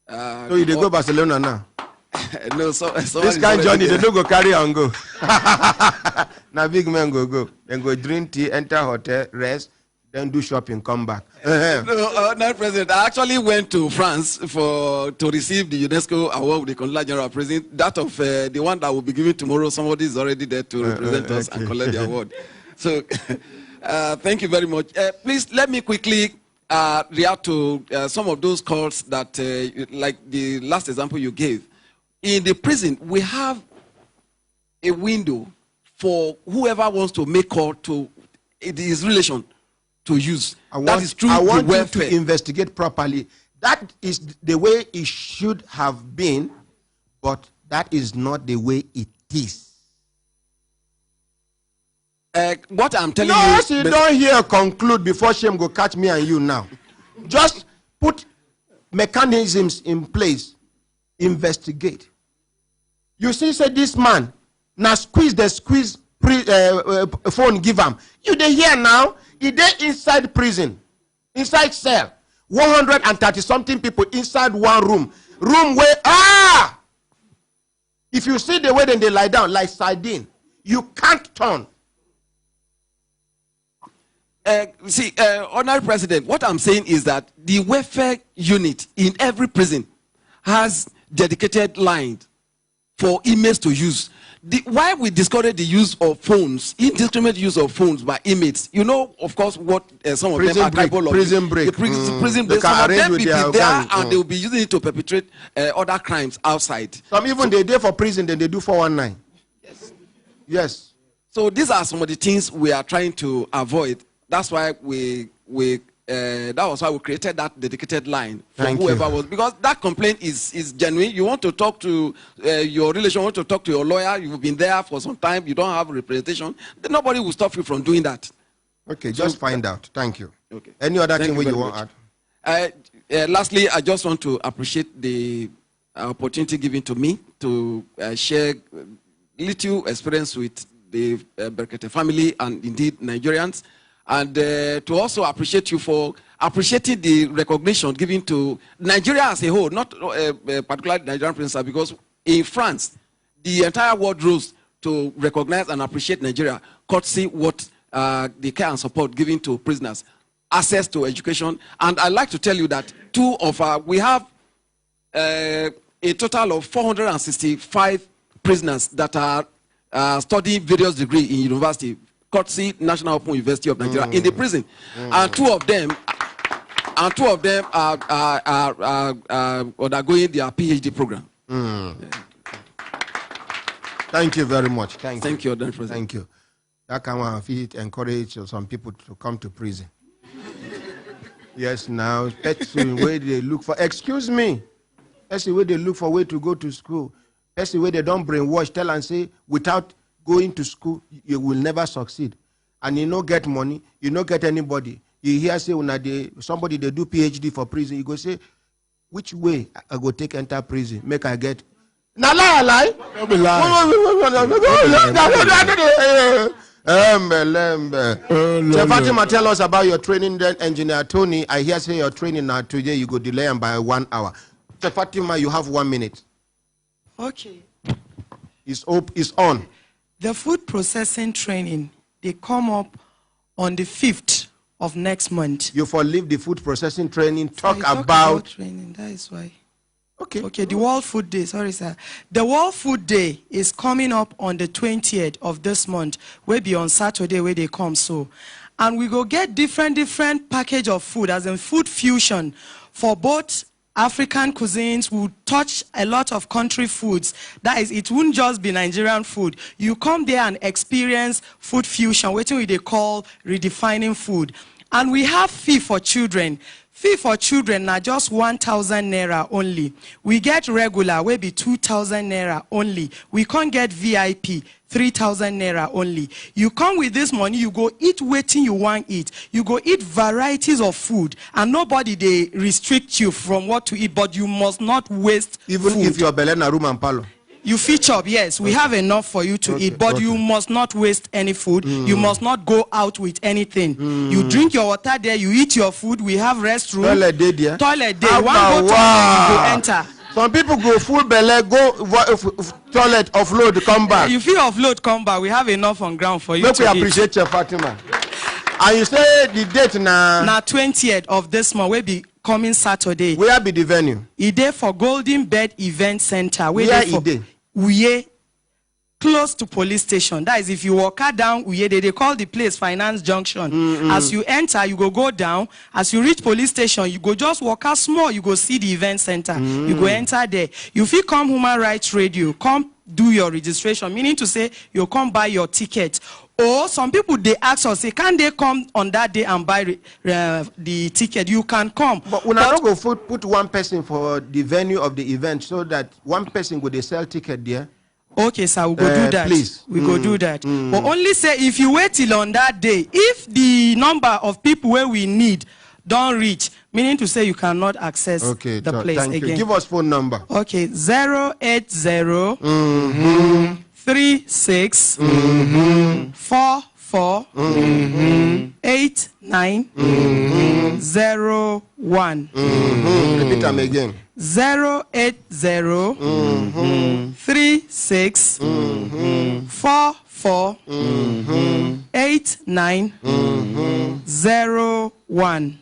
So you go Barcelona now? No, this guy Johnny, they don't go carry on go. Now big man go. Then go drink tea, enter hotel, rest, then do shopping, come back. No, President, I actually went to France to receive the UNESCO award with the Consular General President. That of the one that will be given tomorrow, somebody is already there to represent us and collect the award. So thank you very much. Please let me quickly react to some of those calls that, like the last example you gave. In the prison, we have a window for whoever wants to make call to his relation to use. That is true. I want you to investigate properly. That is the way it should have been, but that is not the way it is. What I'm telling you don't hear conclude before shame go catch me and you now. Just put mechanisms in place. Investigate. You see, say this man now squeeze phone give him. You dey hear now? He dey inside prison, inside cell. 130 something people inside one room. Room where if you see the way then they lie down like sardine, you can't turn. Honorable President, what I'm saying is that the welfare unit in every prison has dedicated lines for inmates to use. Why we discourage the use of phones, indiscriminate use of phones by inmates, you know, of course, what some of them are capable of. Prison break. Prison break. Some of them will be there and they will be using it to perpetrate other crimes outside. Some even they there for prison, then they do 419. Yes. Yes. So these are some of the things we are trying to avoid. That's why that was why we created that dedicated line for whoever was, because that complaint is genuine. You want to talk to your relation, want to talk to your lawyer, you've been there for some time, you don't have representation, then nobody will stop you from doing that. Okay, just find out. Thank you. Okay. Any other thing you want to add? Lastly, I just want to appreciate the opportunity given to me to share little experience with the Brekete family and indeed Nigerians. And to also appreciate you for appreciating the recognition given to Nigeria as a whole, not particularly Nigerian princess, because in France, the entire world rose to recognize and appreciate Nigeria, courtesy what the care and support given to prisoners, access to education. And I'd like to tell you that we have a total of 465 prisoners that are studying various degrees in university, courtesy National Open University of Nigeria, in the prison. And two of them are undergoing their PhD program. Thank you very much. Thank you, President. Thank you. That kind of feed encourage some people to come to prison. Yes, now that's the way they look for. Excuse me. That's the way they look for way to go to school. That's the way they don't brainwash, tell and say, without going to school, you will never succeed. And you don't get money, you don't get anybody. You hear say when somebody they do PhD for prison, you go say, which way I go take enter prison? Make I get. Now lie. Don't be lying. Fatima, tell us about your training then, Engineer Tony. I hear say your training now today you go delay them by 1 hour. Fatima, you have 1 minute. Okay. It's on. The food processing training, they come up on the 5th of next month. You for leave the food processing training, talk about training, that is why. Okay, the World Food Day, sorry sir. The World Food Day is coming up on the 20th of this month. We'll be on Saturday where they come so. And we go get different package of food, as in food fusion for both African cuisines. Will touch a lot of country foods. That is, it won't just be Nigerian food. You come there and experience food fusion, what they call redefining food. And we have fee for children. Fee for children now just 1,000 naira only. We get regular, will be 2,000 naira only. We can't get VIP, 3,000 naira only. You come with this money, you go eat waiting you want eat. You go eat varieties of food, and nobody they restrict you from what to eat, but you must not waste even food. If you're Belena room and palo. You feature, yes, we have enough for you to eat, but you must not waste any food. You must not go out with anything. You drink your water there, you eat your food, we have restroom. Toilet day there. Toilet day. One go toilet, you go enter. Some people go full belly, go toilet, offload, come back. You feel offload, come back. We have enough on ground for you to eat. We appreciate you, Fatima. And you say the date now? Now 20th of this month, we'll be coming Saturday. Where be the venue? Ide for Golden Bed Event Center. Where Ide? Uye, close to police station. That is, if you walk down Uye, they call the place Finance Junction. As you enter, you go down. As you reach police station, you go just walk out small. You go see the event center. You go enter there. You feel come Human Rights Radio, come do your registration, meaning to say you come buy your ticket. Or some people they ask us, say, can they come on that day and buy the ticket? You can come. But when I don't go put one person for the venue of the event, so that one person would they sell ticket there. Okay, sir, we go do that. Please. We go do that. But only say if you wait till on that day, if the number of people where we need don't reach, meaning to say you cannot access the place thank again. You. Give us phone number. Okay, 080 36 44 8901. Repeat them again. 080 36 44 8901.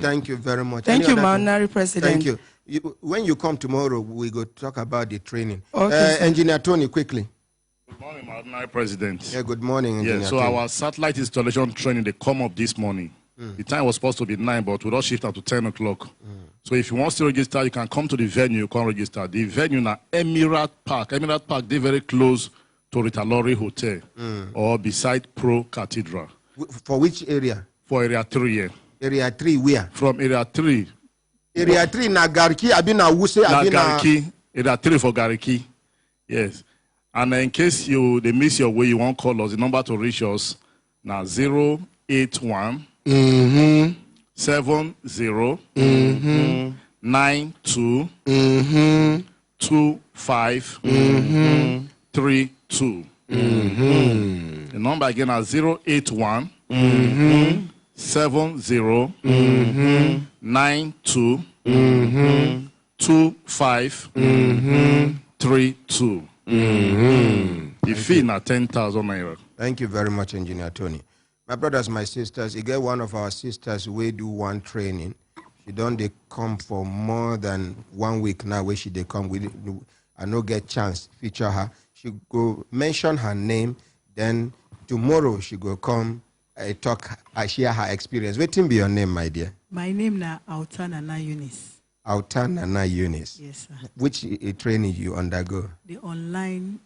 Thank you very much. Thank you, Honorary President. Thank you. When you come tomorrow, we go talk about the training. Okay, Engineer Tony, quickly. Good morning, Honorary President. Yeah, good morning, Engineer So Tony. our satellite installation training, they come up this morning. The time was supposed to be 9, but we don't shift up to 10 o'clock. So if you want to register, you can come to the venue, you can register. The venue now, Emirat Park. Emirat Park, they're very close to Ritalori Hotel or beside Pro Cathedral. For which area? For area 3, yeah. Area 3 where? From area 3. Area 3 na Garki, Abina Wuse, Abina Garki. Area 3 for Garki. Yes. And in case they miss your way, you won't call us. The number to reach us now 081 70 92 25 32. The number again is 081 70 92 25 32. The fee na 10,000 naira. Thank you very much, Engineer Tony. My brothers, my sisters, you get one of our sisters we do one training. She don't they come for more than 1 week now where she they come with I no get chance feature her. She go mention her name, then tomorrow she go come talk, I share her experience. What be your name, my dear? My name na Nana Eunice. Nana Eunice. Yes, sir. Which training you undergo? The online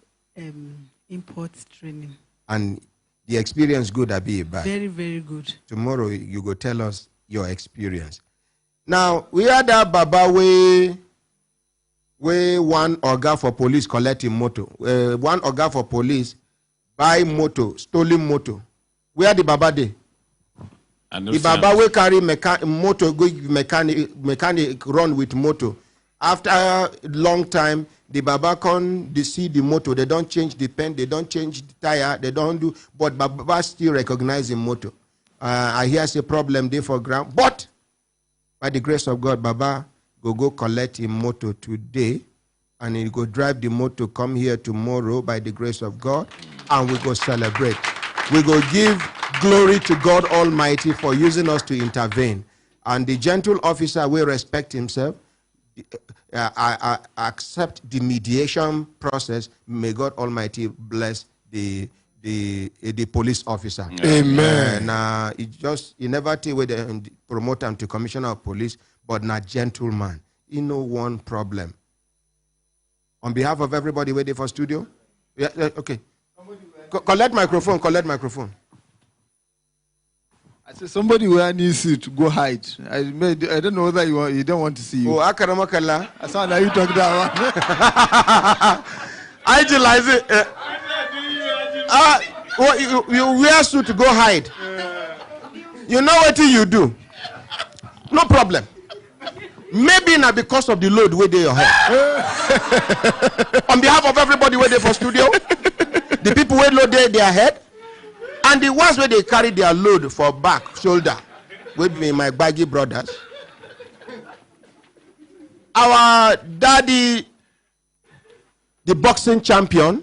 import training. And the experience good or be bad? Very, very good. Tomorrow you go tell us your experience. Now, we had that Baba way one oga for police collecting motor. One oga for police buy motor, stolen motor. Where the Baba dey? The Baba will carry motor, go mechanic run with motor. After a long time, the Baba can see the motor. They don't change the pen, they don't change the tire, they don't do. But Baba still recognize the motor. I hear a problem there for ground. But by the grace of God, Baba go collect him motor today, and he go drive the motor, come here tomorrow by the grace of God, and we go celebrate. We go give glory to God Almighty for using us to intervene. And the gentle officer will respect himself, accept the mediation process. May God Almighty bless the police officer. Amen. He never tell where they promote him to commissioner of police, but not gentleman. He know one problem. On behalf of everybody waiting for studio, yeah, okay. Collect microphone. I said somebody who needs you to go hide. I don't know whether you don't want to see you. Oh, Akaramakala. I saw that you talk that one. I utilize it. You wear suit to go hide. You know what you do? No problem. Maybe not because of the load where they your head. On behalf of everybody waiting for studio, the people who load their head, and the ones where they carry their load for back, shoulder, with me, my baggy brothers. Our daddy, the boxing champion,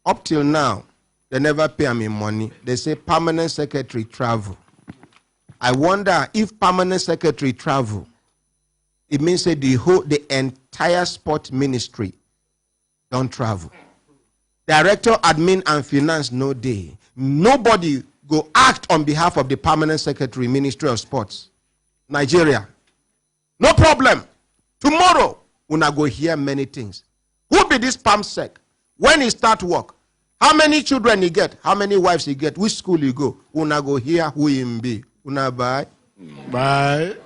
up till now, they never pay me money. They say permanent secretary travel. I wonder if permanent secretary travel, it means that the entire sport ministry don't travel. Director, admin, and finance, no day. Nobody go act on behalf of the permanent secretary, Ministry of Sports, Nigeria. No problem. Tomorrow, we go hear many things. Who be this PAMSEC? When he start work? How many children he get? How many wives he get? Which school he go? We go hear who him be. Una bye. Bye.